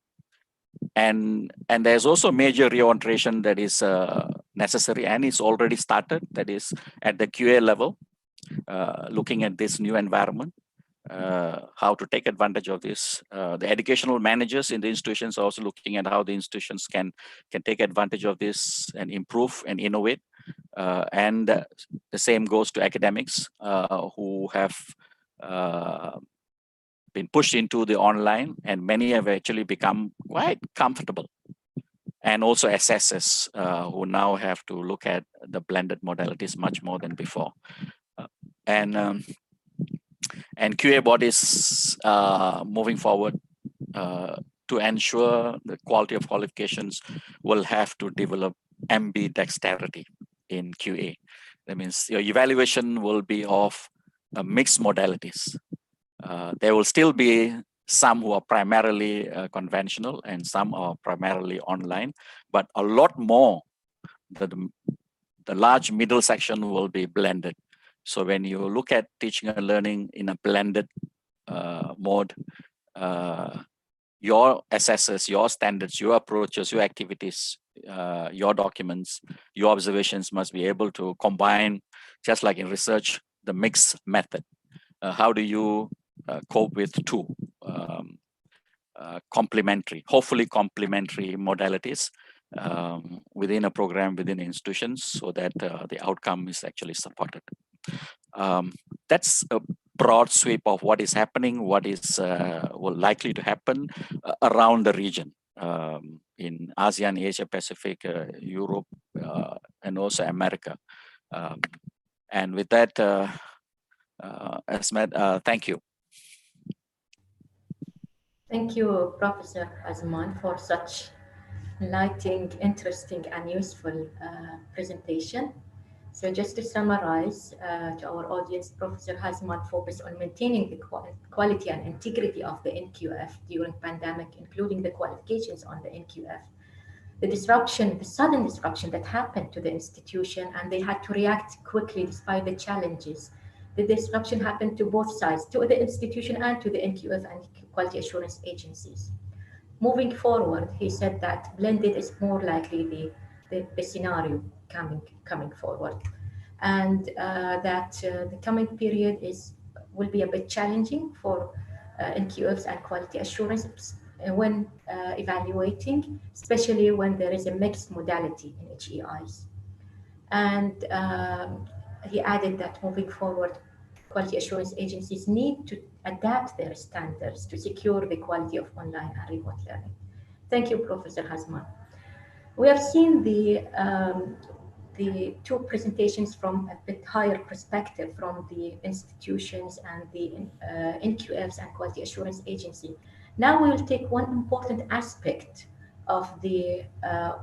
And there's also major reorientation that is necessary and is already started, that is at the QA level, looking at this new environment, how to take advantage of this. The educational managers in the institutions are also looking at how the institutions can take advantage of this and improve and innovate. And the same goes to academics who have been pushed into the online, and many have actually become quite comfortable. And also assessors who now have to look at the blended modalities much more than before. And QA bodies moving forward to ensure the quality of qualifications will have to develop ambidexterity in QA. That means your evaluation will be of mixed modalities. There will still be some who are primarily conventional and some are primarily online, but a lot more, the large middle section will be blended. So when you look at teaching and learning in a blended mode, your assessors, your standards, your approaches, your activities, your documents, your observations must be able to combine, just like in research, the mixed method. How do you cope with two hopefully complementary modalities within a program, within institutions, so that the outcome is actually supported. That's a broad sweep of what is happening, what is likely to happen around the region, in ASEAN, Asia Pacific, Europe, and also America. And with that, Asmed, thank you. Thank you, Professor Azman, for such enlightening, interesting, and useful presentation. So just to summarize to our audience, Professor Azman focused on maintaining the quality and integrity of the NQF during pandemic, including the qualifications on the NQF. The sudden disruption that happened to the institution, and they had to react quickly despite the challenges. The disruption happened to both sides, to the institution and to the NQF and quality assurance agencies. Moving forward, he said that blended is more likely the scenario coming forward, and that the coming period will be a bit challenging for NQFs and quality assurance when evaluating, especially when there is a mixed modality in HEIs. And he added that moving forward, quality assurance agencies need to adapt their standards to secure the quality of online and remote learning. Thank you, Professor Azman. We have seen the two presentations from a bit higher perspective from the institutions and the NQFs and quality assurance agency. Now we will take one important aspect of the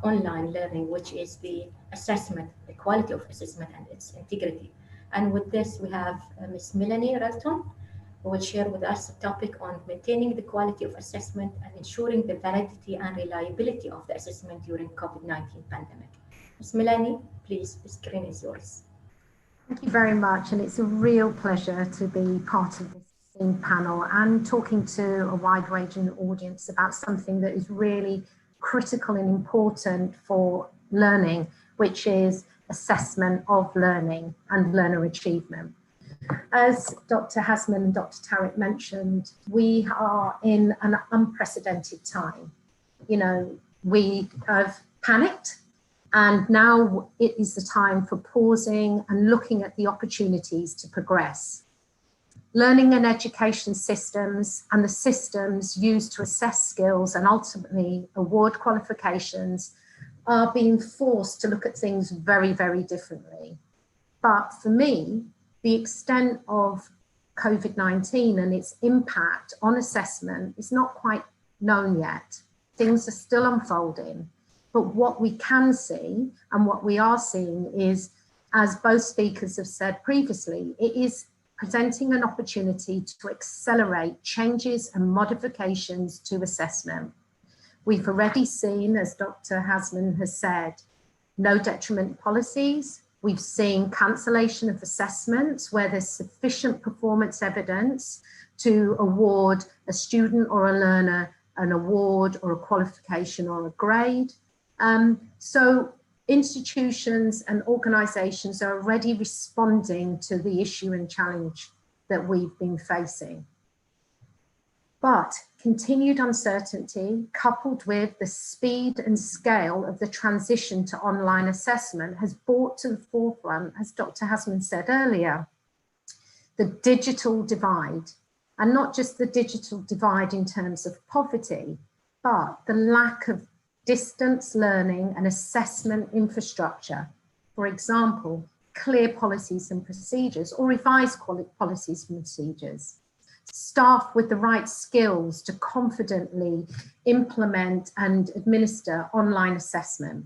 online learning, which is the assessment, the quality of assessment and its integrity. And with this, we have Ms. Melanie Relton, who will share with us a topic on maintaining the quality of assessment and ensuring the validity and reliability of the assessment during COVID-19 pandemic. Ms. Melanie, please, the screen is yours. Thank you very much, and it's a real pleasure to be part of this panel and talking to a wide-ranging audience about something that is really critical and important for learning, which is assessment of learning and learner achievement. As Dr. Hasman and Dr. Tariq mentioned, we are in an unprecedented time. You know, we have panicked, and now it is the time for pausing and looking at the opportunities to progress. Learning and education systems and the systems used to assess skills and ultimately award qualifications are being forced to look at things very, very differently. But for me, the extent of COVID-19 and its impact on assessment is not quite known yet. Things are still unfolding. But what we can see and what we are seeing is, as both speakers have said previously, it is presenting an opportunity to accelerate changes and modifications to assessment. We've already seen, as Dr. Hasman has said, no detriment policies. We've seen cancellation of assessments where there's sufficient performance evidence to award a student or a learner an award or a qualification or a grade. So institutions and organisations are already responding to the issue and challenge that we've been facing. But continued uncertainty, coupled with the speed and scale of the transition to online assessment, has brought to the forefront, as Dr. Hasman said earlier, the digital divide. And not just the digital divide in terms of poverty, but the lack of distance learning and assessment infrastructure. For example, clear policies and procedures or revised policies and procedures. Staff with the right skills to confidently implement and administer online assessment.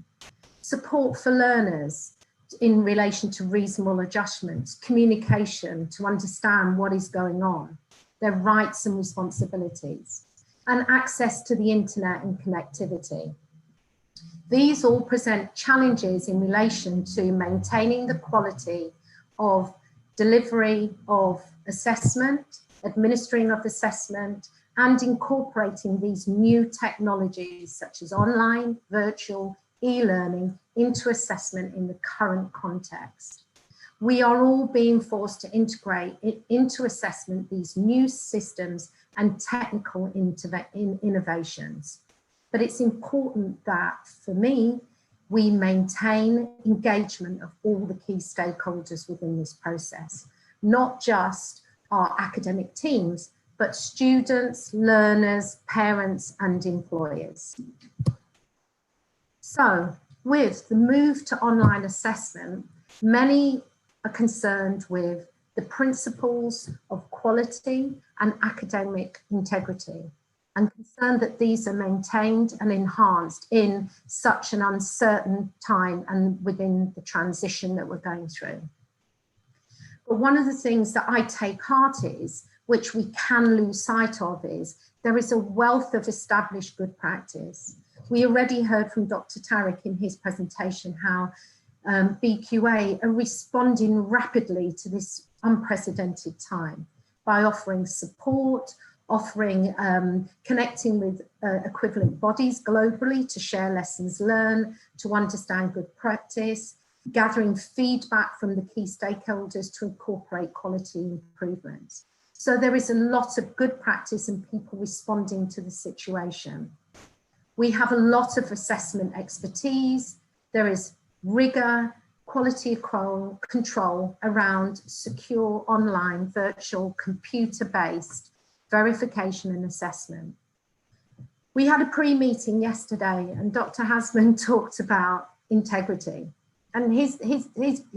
Support for learners in relation to reasonable adjustments, communication to understand what is going on, their rights and responsibilities, and access to the internet and connectivity. These all present challenges in relation to maintaining the quality of delivery of assessment, administering of assessment, and incorporating these new technologies such as online, virtual, e-learning into assessment in the current context. We are all being forced to integrate into assessment these new systems and technical innovations. But it's important that, for me, we maintain engagement of all the key stakeholders within this process, not just our academic teams, but students, learners, parents, and employers. So, with the move to online assessment, many are concerned with the principles of quality and academic integrity, and concerned that these are maintained and enhanced in such an uncertain time and within the transition that we're going through. But one of the things that I take heart is, which we can lose sight of, is there is a wealth of established good practice. We already heard from Dr. Tariq in his presentation how BQA are responding rapidly to this unprecedented time by offering support, offering, connecting with equivalent bodies globally to share lessons learned, to understand good practice, gathering feedback from the key stakeholders to incorporate quality improvements. So there is a lot of good practice and people responding to the situation. We have a lot of assessment expertise. There is rigor, quality control around secure online, virtual, computer-based verification and assessment. We had a pre-meeting yesterday and Dr. Hasman talked about integrity, and he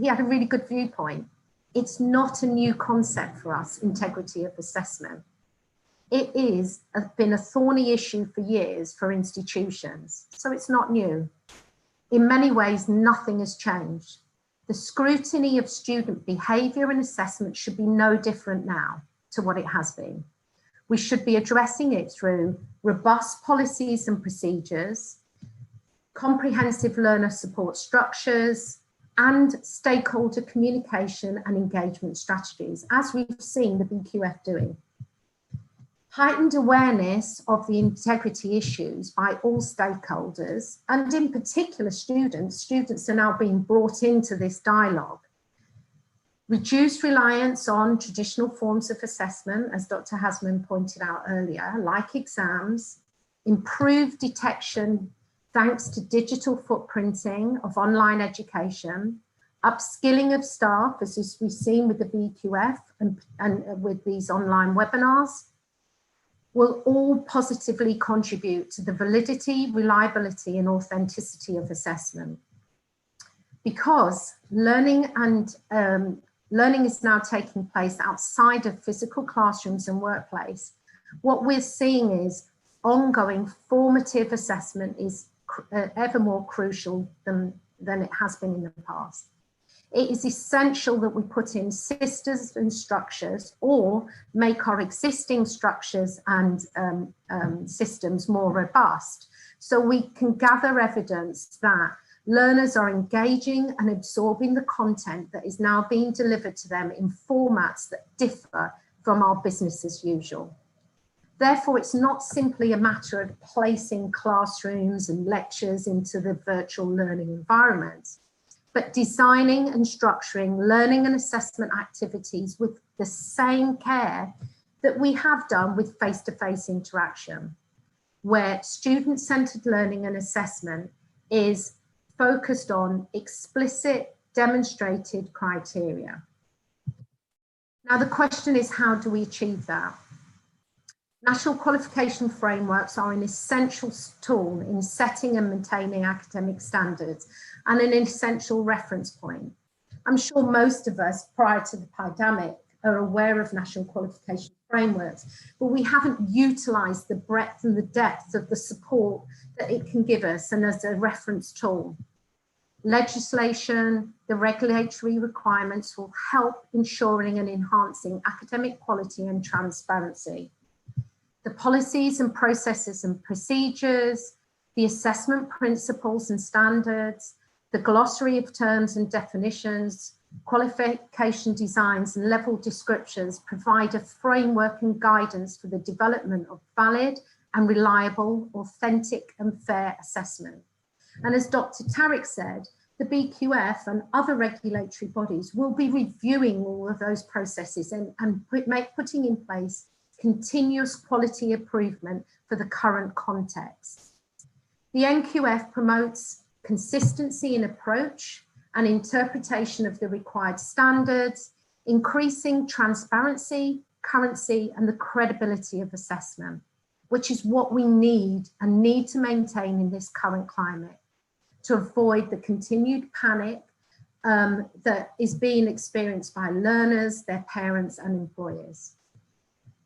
had a really good viewpoint. It's not a new concept for us, integrity of assessment. It is been a thorny issue for years for institutions, so it's not new. In many ways, nothing has changed. The scrutiny of student behaviour and assessment should be no different now to what it has been. We should be addressing it through robust policies and procedures, comprehensive learner support structures, and stakeholder communication and engagement strategies, as we've seen the BQF doing. Heightened awareness of the integrity issues by all stakeholders, and in particular students are now being brought into this dialogue. Reduced reliance on traditional forms of assessment, as Dr. Hasman pointed out earlier, like exams, improved detection thanks to digital footprinting of online education, upskilling of staff, as we've seen with the BQF and with these online webinars, will all positively contribute to the validity, reliability, and authenticity of assessment. Because learning is now taking place outside of physical classrooms and workplace, what we're seeing is ongoing formative assessment is ever more crucial than it has been in the past. It is essential that we put in systems and structures, or make our existing structures and systems more robust, so we can gather evidence that learners are engaging and absorbing the content that is now being delivered to them in formats that differ from our business as usual. Therefore, it's not simply a matter of placing classrooms and lectures into the virtual learning environment, but designing and structuring learning and assessment activities with the same care that we have done with face-to-face interaction, where student-centered learning and assessment is focused on explicit demonstrated criteria. Now, the question is, how do we achieve that? National qualification frameworks are an essential tool in setting and maintaining academic standards and an essential reference point. I'm sure most of us prior to the pandemic are aware of national qualification frameworks, but we haven't utilised the breadth and the depth of the support that it can give us and as a reference tool. Legislation, the regulatory requirements will help ensuring and enhancing academic quality and transparency. The policies and processes and procedures, the assessment principles and standards, the glossary of terms and definitions, qualification designs and level descriptions provide a framework and guidance for the development of valid and reliable, authentic and fair assessment. And as Dr. Tarek said, the BQF and other regulatory bodies will be reviewing all of those processes and putting in place continuous quality improvement for the current context. The NQF promotes consistency in approach and interpretation of the required standards, increasing transparency, currency, and the credibility of assessment, which is what we need to maintain in this current climate to avoid the continued panic that is being experienced by learners, their parents, and employers.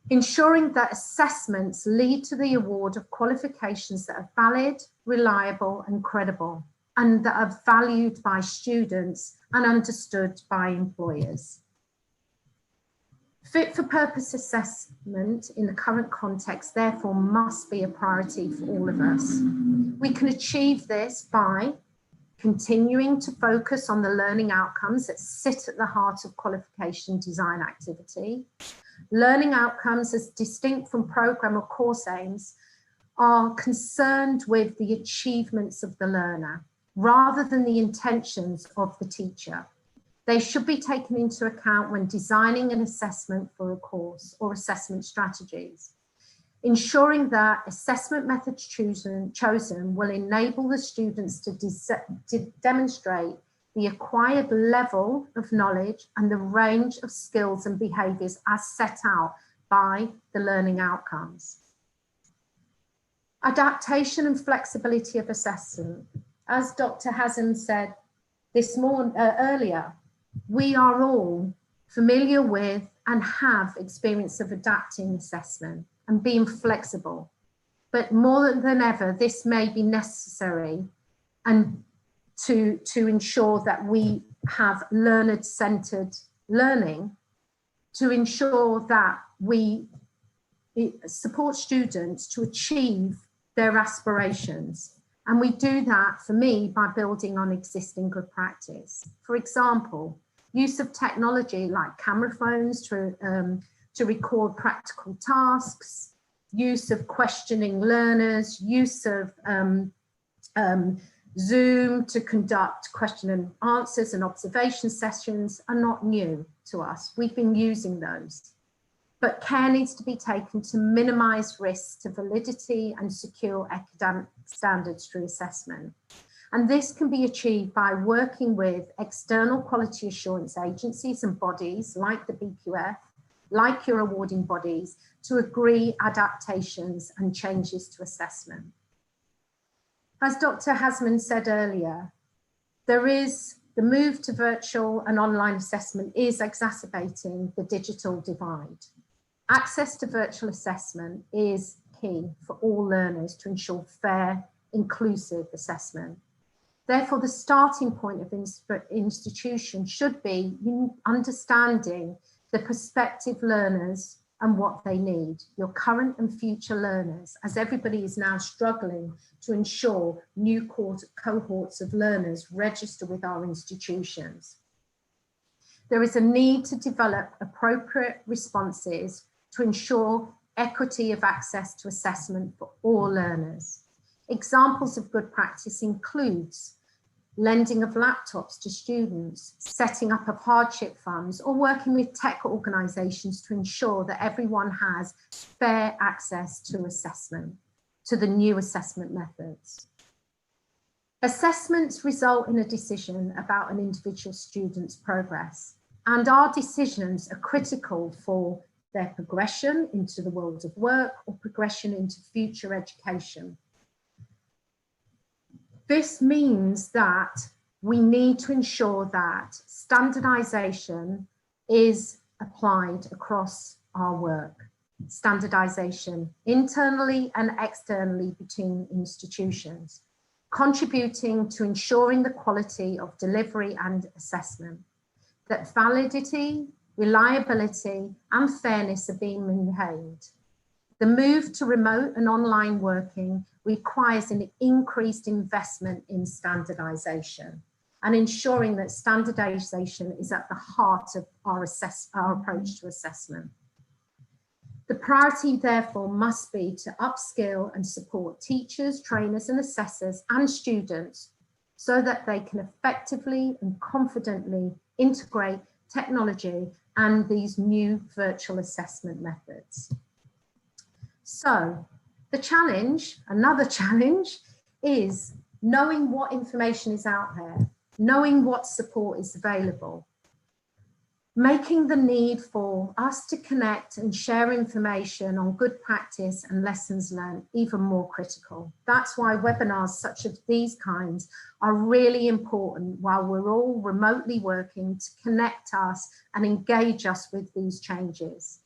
Ensuring that assessments lead to the award of qualifications that are valid, reliable, and credible, and that are valued by students and understood by employers. Fit for purpose assessment in the current context, therefore, must be a priority for all of us. We can achieve this by continuing to focus on the learning outcomes that sit at the heart of qualification design activity. Learning outcomes, as distinct from programme or course aims, are concerned with the achievements of the learner rather than the intentions of the teacher. They should be taken into account when designing an assessment for a course or assessment strategies. Ensuring that assessment methods chosen will enable the students to demonstrate the acquired level of knowledge and the range of skills and behaviours as set out by the learning outcomes. Adaptation and flexibility of assessment. As Dr. Hazem said earlier, we are all familiar with and have experience of adapting assessment and being flexible. But more than ever, this may be necessary and to ensure that we have learner-centered learning, to ensure that we support students to achieve their aspirations. And we do that, for me, by building on existing good practice. For example, use of technology like camera phones to record practical tasks, use of questioning learners, use of Zoom to conduct question and answers and observation sessions are not new to us. We've been using those. But care needs to be taken to minimise risks to validity and secure academic standards through assessment. And this can be achieved by working with external quality assurance agencies and bodies like the BQF, like your awarding bodies, to agree adaptations and changes to assessment. As Dr. Hasman said earlier, the move to virtual and online assessment is exacerbating the digital divide. Access to virtual assessment is key for all learners to ensure fair, inclusive assessment. Therefore, the starting point of institution should be understanding the prospective learners and what they need, your current and future learners, as everybody is now struggling to ensure new cohorts of learners register with our institutions. There is a need to develop appropriate responses to ensure equity of access to assessment for all learners. Examples of good practice includes lending of laptops to students, setting up of hardship funds, or working with tech organisations to ensure that everyone has fair access to assessment, to the new assessment methods. Assessments result in a decision about an individual student's progress, and our decisions are critical for their progression into the world of work or progression into future education. This means that we need to ensure that standardisation is applied across our work. Standardisation internally and externally between institutions, contributing to ensuring the quality of delivery and assessment, that validity, reliability and fairness are being maintained. The move to remote and online working requires an increased investment in standardisation and ensuring that standardisation is at the heart of our approach to assessment. The priority, therefore, must be to upskill and support teachers, trainers and assessors and students so that they can effectively and confidently integrate technology and these new virtual assessment methods. So the challenge, another challenge, is knowing what information is out there, knowing what support is available, making the need for us to connect and share information on good practice and lessons learned even more critical. That's why webinars such as these kinds are really important while we're all remotely working to connect us and engage us with these changes.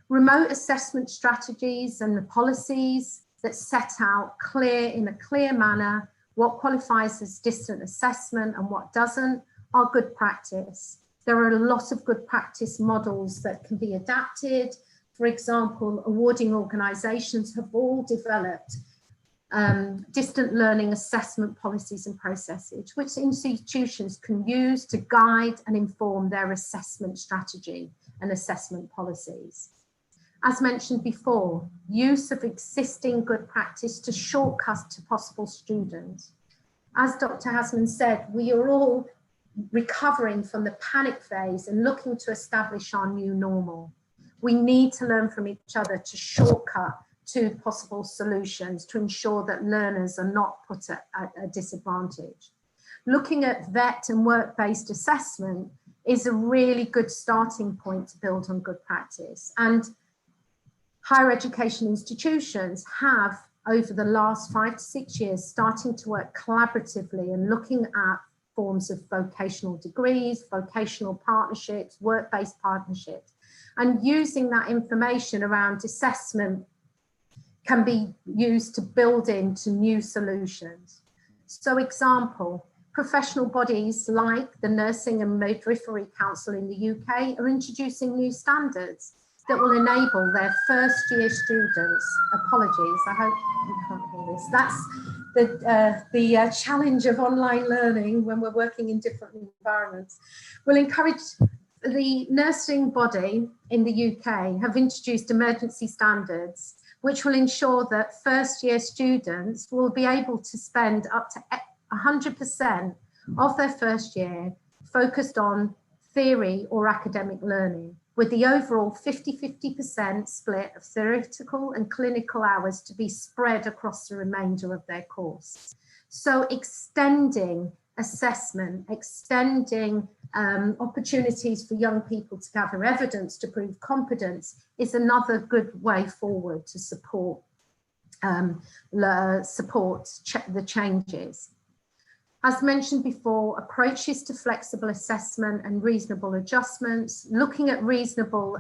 Remote assessment strategies and the policies that set out in a clear manner what qualifies as distant assessment and what doesn't are good practice. There are a lot of good practice models that can be adapted. For example, awarding organisations have all developed distant learning assessment policies and processes, which institutions can use to guide and inform their assessment strategy and assessment policies. As mentioned before, use of existing good practice to shortcut to possible students. As Dr. Hasman said, we are all recovering from the panic phase and looking to establish our new normal. We need to learn from each other to shortcut to possible solutions to ensure that learners are not put at a disadvantage. Looking at vet and work-based assessment is a really good starting point to build on good practice. And higher education institutions have, over the last 5 to 6 years, starting to work collaboratively and looking at forms of vocational degrees, vocational partnerships, work-based partnerships, and using that information around assessment can be used to build into new solutions. So example, professional bodies like the Nursing and Midwifery Council in the UK are introducing new standards that will enable their first year students, apologies, I hope you can't hear this. That's the challenge of online learning when we're working in different environments. Will encourage the nursing body in the UK have introduced emergency standards, which will ensure that first year students will be able to spend up to 100% of their first year focused on theory or academic learning, with the overall 50-50% split of theoretical and clinical hours to be spread across the remainder of their course. So extending assessment, extending opportunities for young people to gather evidence to prove competence is another good way forward to support the changes. As mentioned before, approaches to flexible assessment and reasonable adjustments, looking at reasonable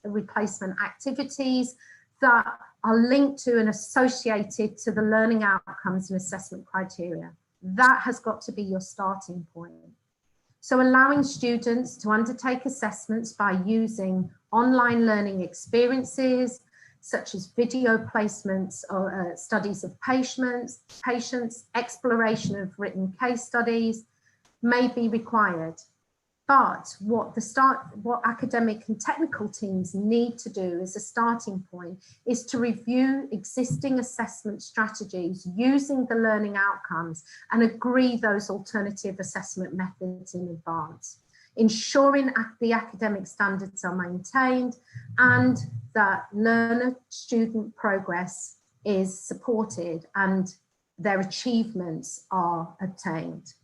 replacement activities that are linked to and associated to the learning outcomes and assessment criteria. That has got to be your starting point. So allowing students to undertake assessments by using online learning experiences, such as video placements or studies of patients, exploration of written case studies may be required. But what academic and technical teams need to do as a starting point is to review existing assessment strategies using the learning outcomes and agree those alternative assessment methods in advance, ensuring the academic standards are maintained and that learner-student progress is supported and their achievements are obtained.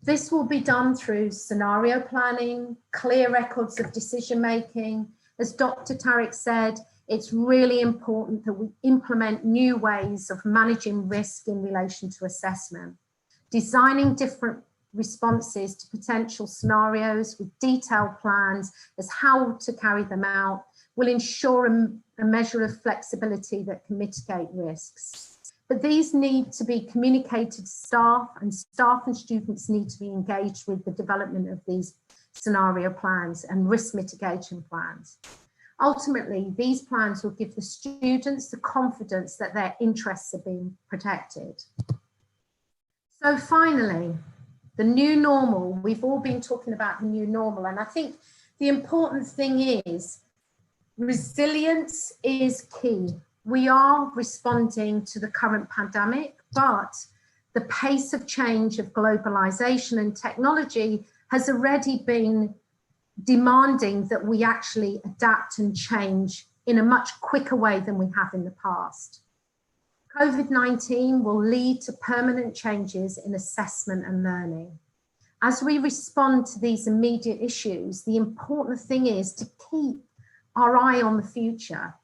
This will be done through scenario planning, clear records of decision-making. As Dr. Tariq said, it's really important that we implement new ways of managing risk in relation to assessment, designing different responses to potential scenarios with detailed plans as how to carry them out will ensure a measure of flexibility that can mitigate risks. But these need to be communicated to staff, and staff and students need to be engaged with the development of these scenario plans and risk mitigation plans. Ultimately, these plans will give the students the confidence that their interests are being protected. So finally, the new normal. We've all been talking about the new normal, and I think the important thing is resilience is key. We are responding to the current pandemic, but the pace of change of globalization and technology has already been demanding that we actually adapt and change in a much quicker way than we have in the past. COVID-19 will lead to permanent changes in assessment and learning. As we respond to these immediate issues, the important thing is to keep our eye on the future,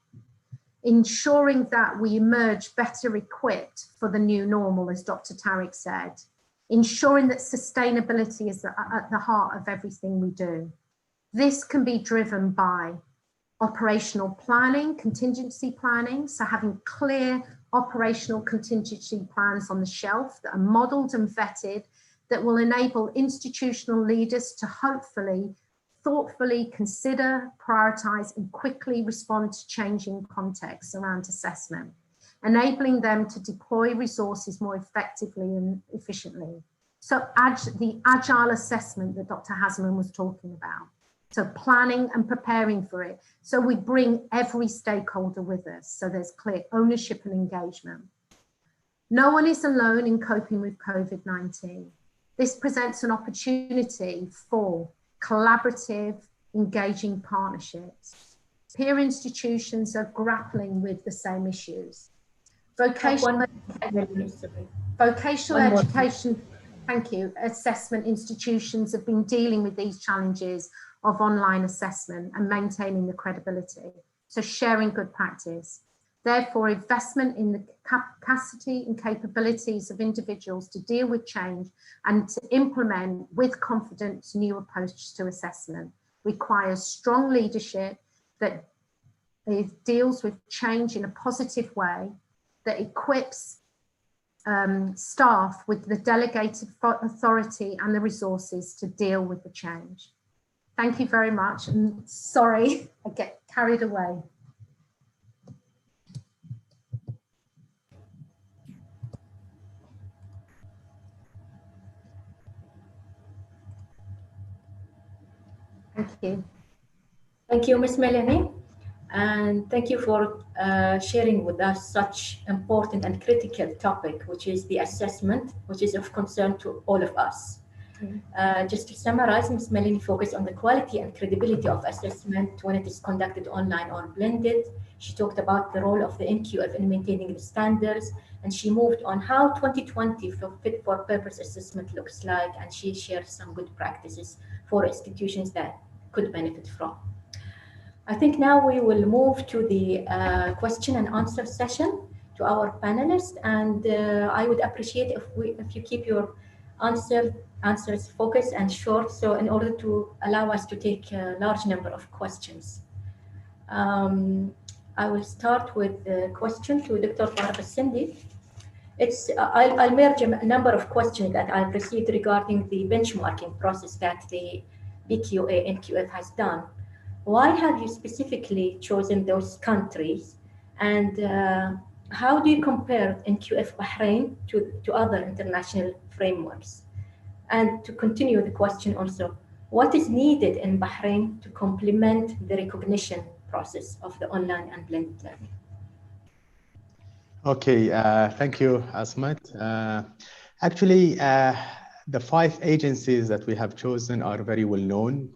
ensuring that we emerge better equipped for the new normal, as Dr. Tariq said, ensuring that sustainability is at the heart of everything we do. This can be driven by operational planning, contingency planning, so having clear operational contingency plans on the shelf that are modelled and vetted that will enable institutional leaders to hopefully thoughtfully consider, prioritise and quickly respond to changing contexts around assessment, enabling them to deploy resources more effectively and efficiently. So the agile assessment that Dr. Hasman was talking about. So planning and preparing for it. So we bring every stakeholder with us. So there's clear ownership and engagement. No one is alone in coping with COVID-19. This presents an opportunity for collaborative, engaging partnerships. Peer institutions are grappling with the same issues. Vocational education, thank you, assessment institutions have been dealing with these challenges of online assessment and maintaining the credibility. So sharing good practice. Therefore, investment in the capacity and capabilities of individuals to deal with change and to implement with confidence new approaches to assessment requires strong leadership that deals with change in a positive way, that equips staff with the delegated authority and the resources to deal with the change. Thank you very much, and sorry, I get carried away. Thank you. Thank you, Ms. Melanie. And thank you for sharing with us such important and critical topic, which is the assessment, which is of concern to all of us. Just to summarize, Ms. Melanie focused on the quality and credibility of assessment when it is conducted online or blended. She talked about the role of the NQF in maintaining the standards, and she moved on how 2020 for fit for purpose assessment looks like, and she shared some good practices for institutions that could benefit from. I think now we will move to the question and answer session to our panelists, and I would appreciate if you keep your answers focused and short, so in order to allow us to take a large number of questions. I will start with the question to Dr. Farah Sindi. I'll merge a number of questions that I've received regarding the benchmarking process that the BQA NQF has done. Why have you specifically chosen those countries? And how do you compare NQF Bahrain to other international frameworks? And to continue the question also, what is needed in Bahrain to complement the recognition process of the online and blended learning? Okay, thank you, Asmat. Actually, the 5 agencies that we have chosen are very well known.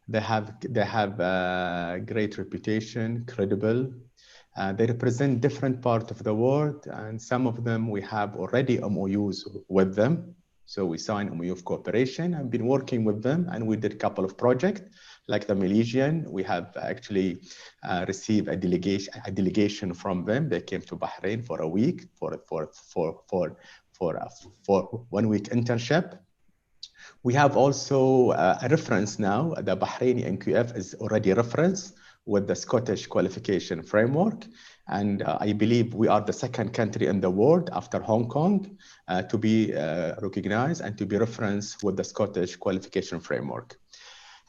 They have great reputation, credible. They represent different parts of the world, and some of them we have already MOUs with them. So we signed MOU of cooperation. I've been working with them, and we did a couple of projects, like the Malaysian. We have actually received a delegation from them. They came to Bahrain for a week for a 1-week internship. We have also a reference now. The Bahraini NQF is already a reference with the Scottish Qualification Framework. And I believe we are the 2nd country in the world after Hong Kong to be recognized and to be referenced with the Scottish Qualification Framework.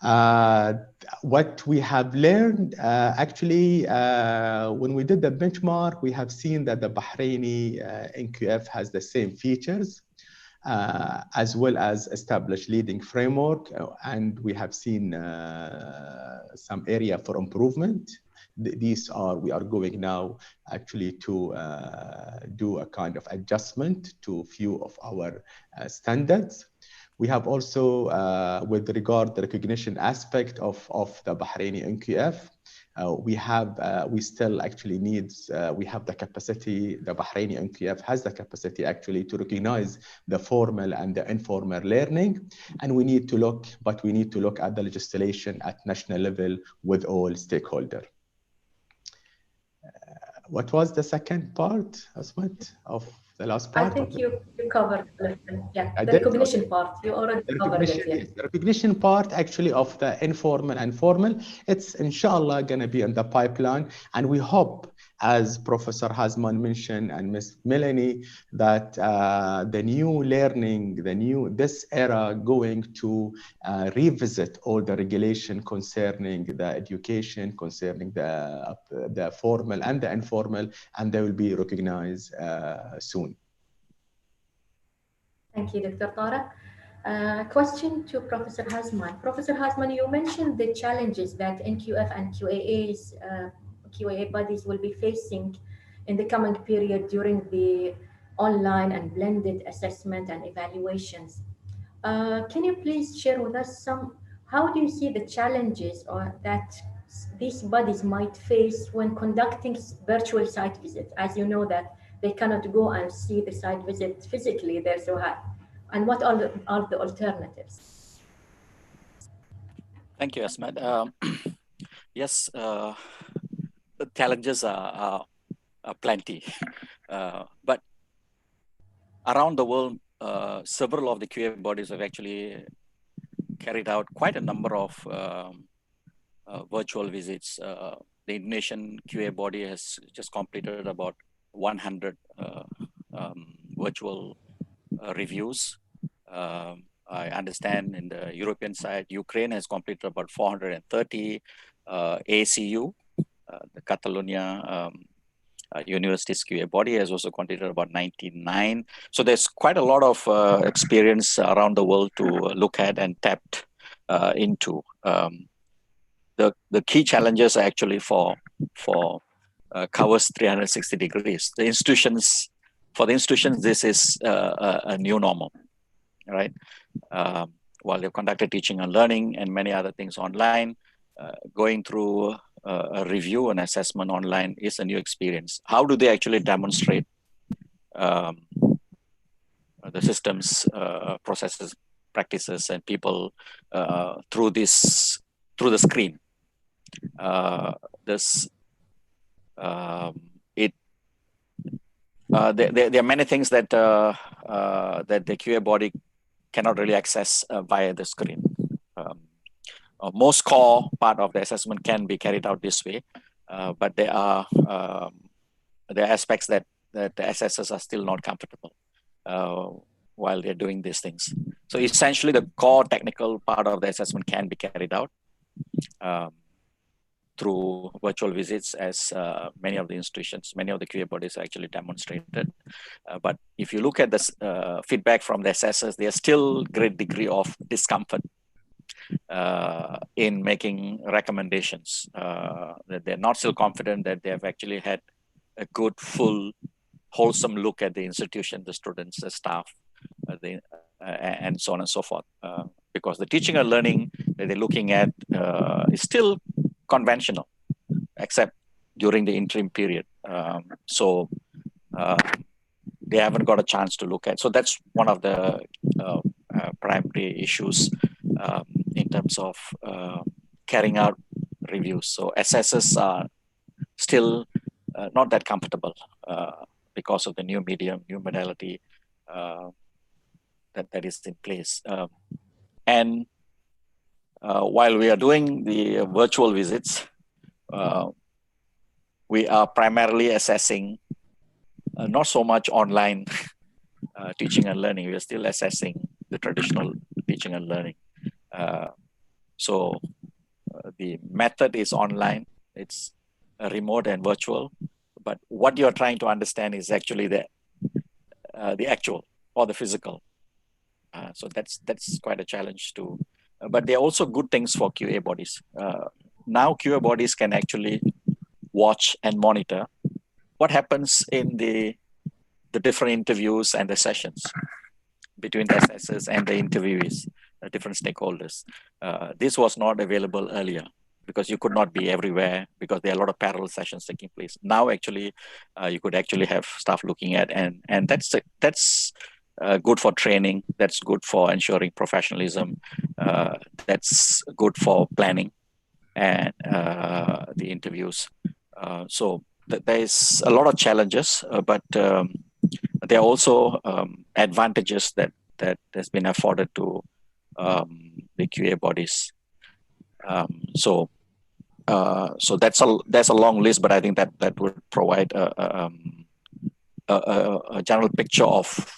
What we have learned, actually, when we did the benchmark, we have seen that the Bahraini NQF has the same features, as well as established leading framework, and we have seen some area for improvement. We are going now actually to do a kind of adjustment to a few of our standards. We have also, with regard to the recognition aspect of the Bahraini NQF, we still actually we have the capacity, the Bahraini NQF has the capacity actually to recognize the formal and the informal learning. And we need to look at the legislation at national level with all stakeholders. What was the second part, Asmat, of the last part? I think you covered the recognition part. You already covered it. Yeah. The recognition part actually of the informal and formal, it's inshallah going to be in the pipeline. And we hope, as Professor Hasman mentioned and Ms. Melanie, that the new learning, this era going to revisit all the regulation concerning the education, concerning the formal and the informal, and they will be recognized soon. Thank you, Dr. Tariq. Question to Professor Hasman. Professor Hasman, you mentioned the challenges that NQF and QAA bodies will be facing in the coming period during the online and blended assessment and evaluations. Can you please share with us how do you see the challenges that these bodies might face when conducting virtual site visits? As you know that they cannot go and see the site visit physically there, so high. And what are the alternatives? Thank you, Asmat. Yes, the challenges are plenty, but around the world, several of the QA bodies have actually carried out quite a number of virtual visits. The Indonesian QA body has just completed about 100 virtual reviews. I understand in the European side, Ukraine has completed about 430. ACU, the Catalonia University's QA body has also completed about 99. So there's quite a lot of experience around the world to look at and tap into. The key challenges are actually for covers 360 degrees. For the institutions, this is a new normal, right? While they've conducted teaching and learning and many other things online, going through a review and assessment online is a new experience. How do they actually demonstrate the systems, processes, practices, and people through the screen? There are many things that that the QA body cannot really access via the screen. Most core part of the assessment can be carried out this way, but there are aspects that that the assessors are still not comfortable while they're doing these things. So essentially the core technical part of the assessment can be carried out through virtual visits, as many of the institutions, many of the QA bodies actually demonstrated. But if you look at the feedback from the assessors, there's still great degree of discomfort in making recommendations. That they're not still confident that they have actually had a good, full, wholesome look at the institution, the students, the staff, and so on and so forth. Because the teaching and learning that they're looking at is still conventional, except during the interim period. So they haven't got a chance to look at. So that's one of the primary issues in terms of carrying out reviews. So assessors are still not that comfortable because of the new medium, new modality that is in place. And while we are doing the virtual visits, we are primarily assessing not so much online teaching and learning. We are still assessing the traditional teaching and learning. So the method is online, it's remote and virtual, but what you're trying to understand is actually the actual or the physical. So that's quite a challenge too. But there are also good things for QA bodies. Now QA bodies can actually watch and monitor what happens in the different interviews and the sessions between the assessors and the interviewees, different stakeholders. This was not available earlier because you could not be everywhere because there are a lot of parallel sessions taking place. Now actually, you could actually have staff looking at, and that's good for training, that's good for ensuring professionalism, that's good for planning and the interviews. So there is a lot of challenges, but there are also advantages that has been afforded to the QA bodies. So that's a long list, but I think that would provide a general picture of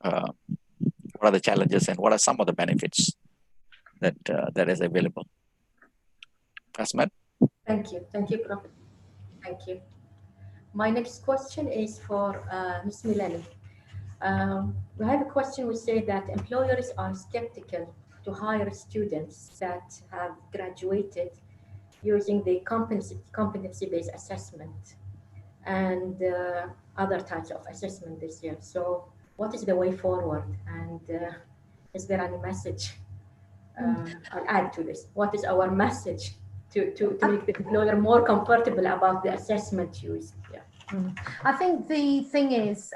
what are the challenges and what are some of the benefits that is available. Asmat? Thank you, Prof. Thank you. My next question is for Ms. Milani. We have a question which says that employers are skeptical to hire students that have graduated using the competency-based assessment and other types of assessment this year. So what is the way forward? And is there any message? I'll add to this. What is our message to make the employer more comfortable about the assessment use? Yeah. I think the thing is,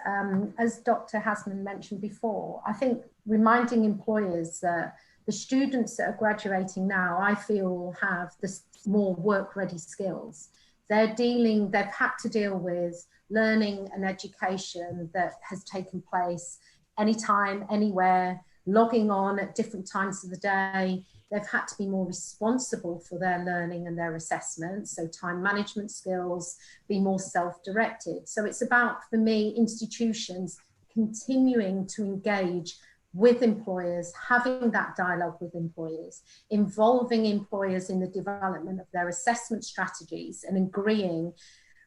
as Dr. Hasman mentioned before, I think reminding employers that the students that are graduating now, I feel, have the more work-ready skills. They've had to deal with learning and education that has taken place anytime, anywhere, logging on at different times of the day. They've had to be more responsible for their learning and their assessment, so time management skills, be more self-directed. So it's about, for me, institutions continuing to engage with employers, having that dialogue with employers, involving employers in the development of their assessment strategies and agreeing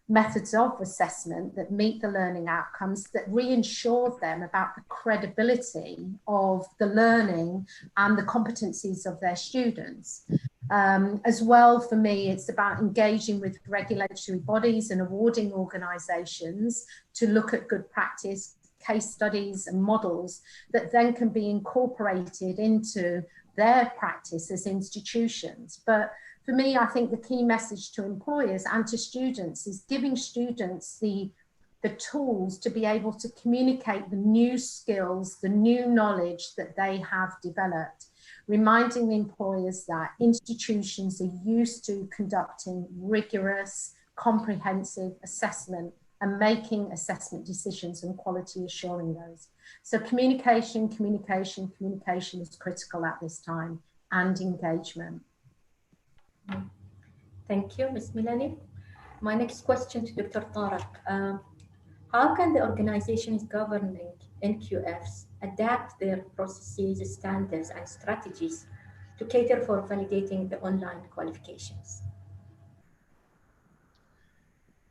methods of assessment that meet the learning outcomes, that reassure them about the credibility of the learning and the competencies of their students. As well, for me, it's about engaging with regulatory bodies and awarding organisations to look at good practice, case studies and models that then can be incorporated into their practice as institutions. But for me, I think the key message to employers and to students is giving students the tools to be able to communicate the new skills, the new knowledge that they have developed, reminding employers that institutions are used to conducting rigorous, comprehensive assessment and making assessment decisions and quality assuring those. So communication is critical at this time, and engagement. Thank you, Ms. Milani. My next question to Dr. Tariq. How can the organizations governing NQFs adapt their processes, standards, and strategies to cater for validating the online qualifications?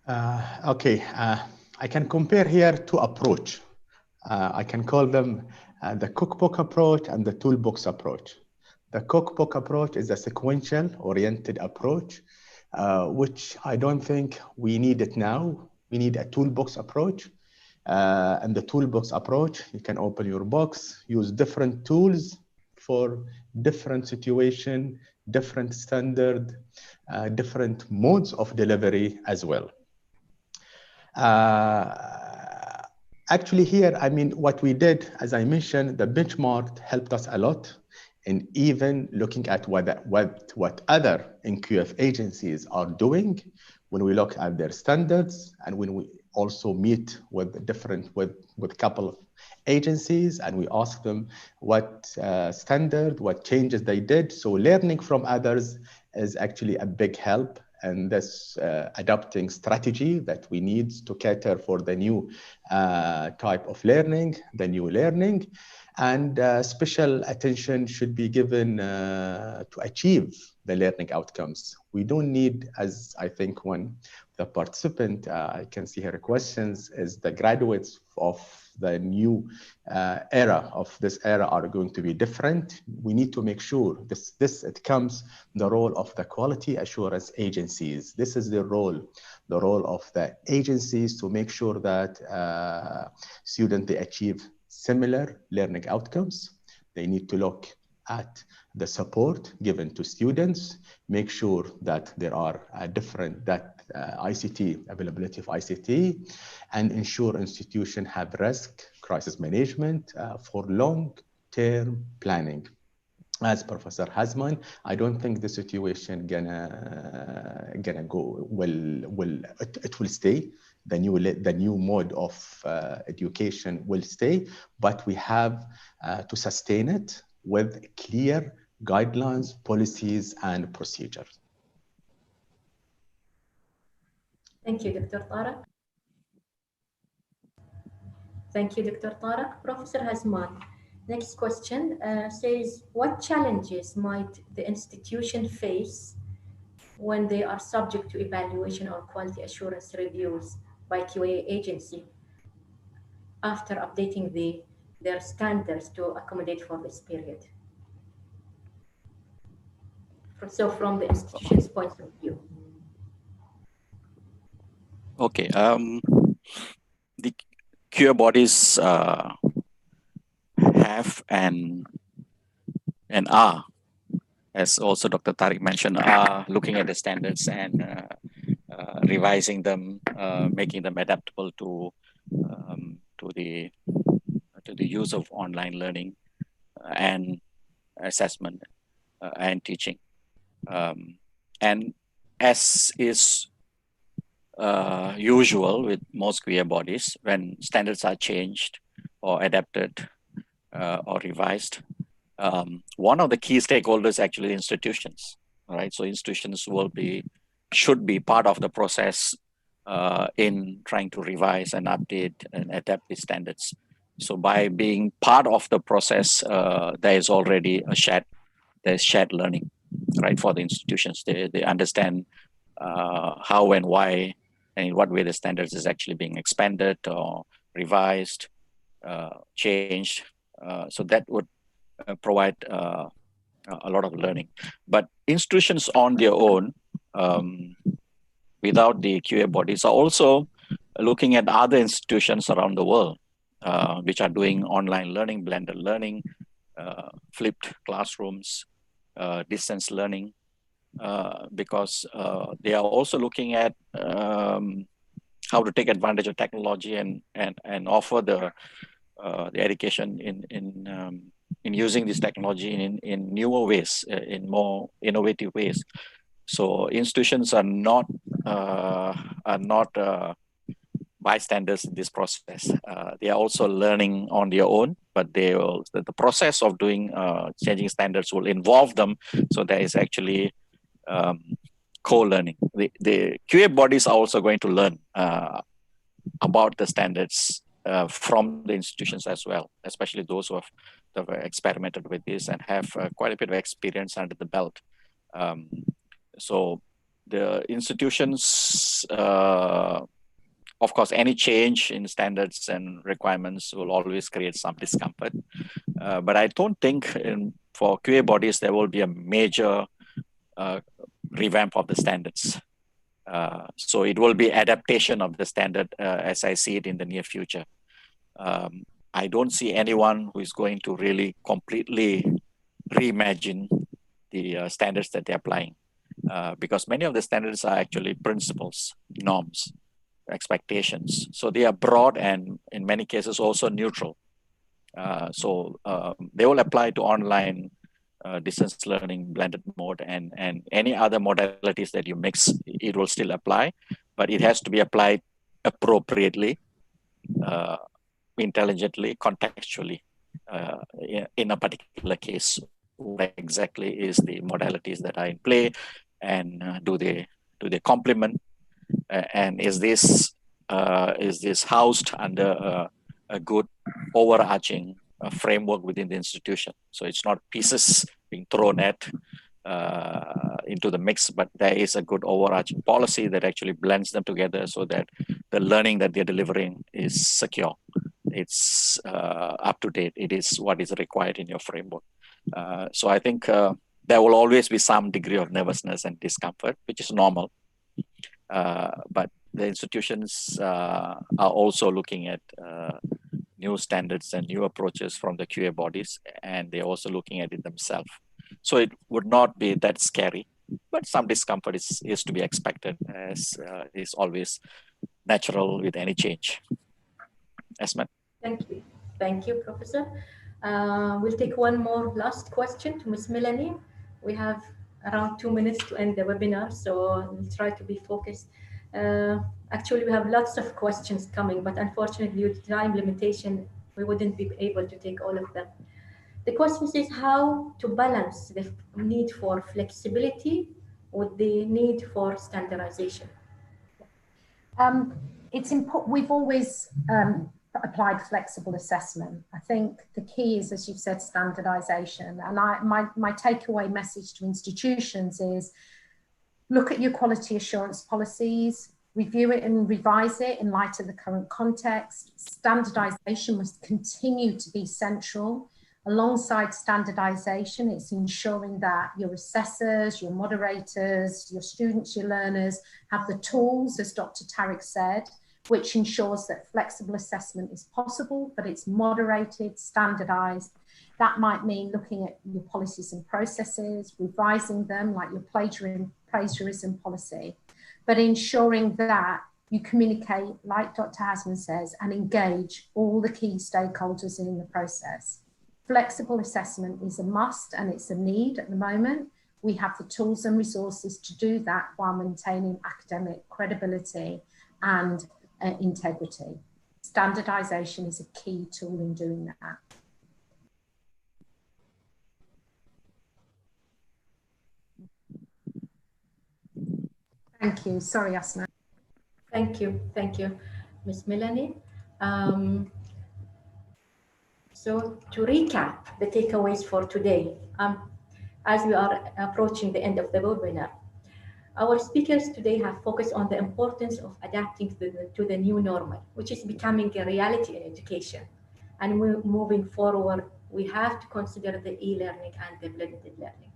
I can compare here two approaches. I can call them the cookbook approach and the toolbox approach. The cookbook approach is a sequential oriented approach, which I don't think we need it now. We need a toolbox approach. And the toolbox approach, you can open your box, use different tools for different situation, different standard, different modes of delivery as well. Actually here, I mean, what we did, as I mentioned, the benchmark helped us a lot in even looking at what other NQF agencies are doing when we look at their standards and when we also meet with with a couple of agencies and we ask them what standard, what changes they did. So learning from others is actually a big help. And this adapting strategy that we need to cater for the new type of learning, the new learning, and special attention should be given to achieve the learning outcomes. We don't need, as I think one the participant, I can see her questions, is the graduates of the new era of this era are going to be different. We need to make sure it comes the role of the quality assurance agencies. This is the role of the agencies to make sure that students, they achieve similar learning outcomes. They need to look at the support given to students, make sure that there are ICT, availability of ICT, and ensure institutions have risk crisis management for long-term planning. As Professor Hasman, I don't think the situation gonna go well. It will stay. The new mode of education will stay, but we have to sustain it with clear guidelines, policies, and procedures. Thank you, Dr. Tariq. Thank you, Dr. Tariq. Professor Hasman, next question says, what challenges might the institution face when they are subject to evaluation or quality assurance reviews by QA agency after updating their standards to accommodate for this period? So from the institution's point of view. Okay, the QA bodies have and are, as also Dr. Tariq mentioned, are looking at the standards and revising them, making them adaptable to the use of online learning and assessment and teaching. And as is usual with most QA bodies, when standards are changed or adapted or revised, one of the key stakeholders actually institutions, right? So institutions should be part of the process in trying to revise and update and adapt the standards. So by being part of the process, there is already there's shared learning, right, for the institutions. They understand how and why and in what way the standards is actually being expanded or revised, changed. So that would provide a lot of learning. But institutions on their own, without the QA bodies, are also looking at other institutions around the world, which are doing online learning, blended learning, flipped classrooms, distance learning, because they are also looking at how to take advantage of technology and offer the education in using this technology in newer ways, in more innovative ways. So institutions are not bystanders in this process. They are also learning on their own, but the process of doing changing standards will involve them. So there is actually co-learning. The QA bodies are also going to learn about the standards from the institutions as well, especially those who have experimented with this and have quite a bit of experience under the belt. So the institutions, of course, any change in standards and requirements will always create some discomfort. But I don't think for QA bodies, there will be a major revamp of the standards. So it will be adaptation of the standard as I see it in the near future. I don't see anyone who is going to really completely reimagine the standards that they're applying, because many of the standards are actually principles, norms, expectations. So they are broad and in many cases also neutral. So they will apply to online distance learning, blended mode, and any other modalities that you mix, it will still apply, but it has to be applied appropriately, intelligently, contextually, in a particular case. What exactly is the modalities that are in play, and do they complement, and is this housed under a good overarching framework within the institution? So it's not pieces being thrown into the mix, but there is a good overarching policy that actually blends them together so that the learning that they're delivering is secure. It's up to date. It is what is required in your framework. So I think there will always be some degree of nervousness and discomfort, which is normal. But the institutions are also looking at new standards and new approaches from the QA bodies, and they're also looking at it themselves. So it would not be that scary, but some discomfort is to be expected, as is always natural with any change. Esmet. Thank you, Professor. We'll take one more last question to Ms. Melanie. We have around 2 minutes to end the webinar, so we'll try to be focused. Actually, we have lots of questions coming, but unfortunately, due to time limitation, we wouldn't be able to take all of them. The question is how to balance the need for flexibility with the need for standardization. It's important. We've always applied flexible assessment. I think the key is, as you've said, standardization. And my takeaway message to institutions is look at your quality assurance policies, review it and revise it in light of the current context. Standardization must continue to be central. Alongside standardization, it's ensuring that your assessors, your moderators, your students, your learners have the tools, as Dr. Tariq said, which ensures that flexible assessment is possible, but it's moderated, standardized. That might mean looking at your policies and processes, revising them, like your plagiarism policy, but ensuring that you communicate, like Dr. Hasman says, and engage all the key stakeholders in the process. Flexible assessment is a must and it's a need at the moment. We have the tools and resources to do that while maintaining academic credibility and integrity. Standardization is a key tool in doing that. Thank you. Sorry, Asma. Thank you, Ms. Melanie. So to recap the takeaways for today, as we are approaching the end of the webinar, our speakers today have focused on the importance of adapting to the new normal, which is becoming a reality in education. And moving forward, we have to consider the e-learning and the blended learning.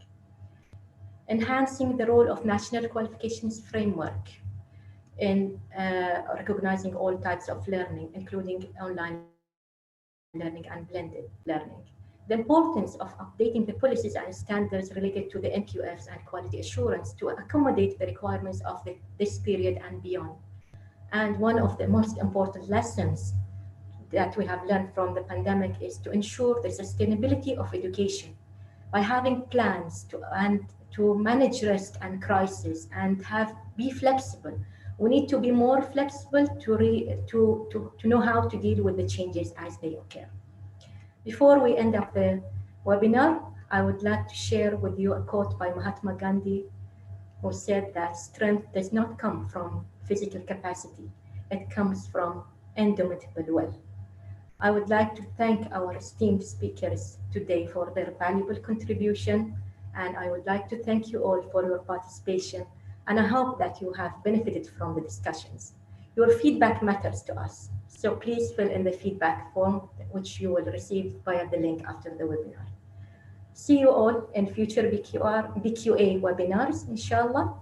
Enhancing the role of National Qualifications Framework in recognizing all types of learning, including online learning and blended learning. The importance of updating the policies and standards related to the NQFs and quality assurance to accommodate the requirements of this period and beyond. And one of the most important lessons that we have learned from the pandemic is to ensure the sustainability of education by having plans to manage risk and crisis and be flexible. We need to be more flexible to know how to deal with the changes as they occur. Before we end up the webinar, I would like to share with you a quote by Mahatma Gandhi, who said that strength does not come from physical capacity. it comes from indomitable will. I would like to thank our esteemed speakers today for their valuable contribution, and I would like to thank you all for your participation, and I hope that you have benefited from the discussions. Your feedback matters to us, so please fill in the feedback form which you will receive via the link after the webinar. See you all in future BQA webinars, inshallah.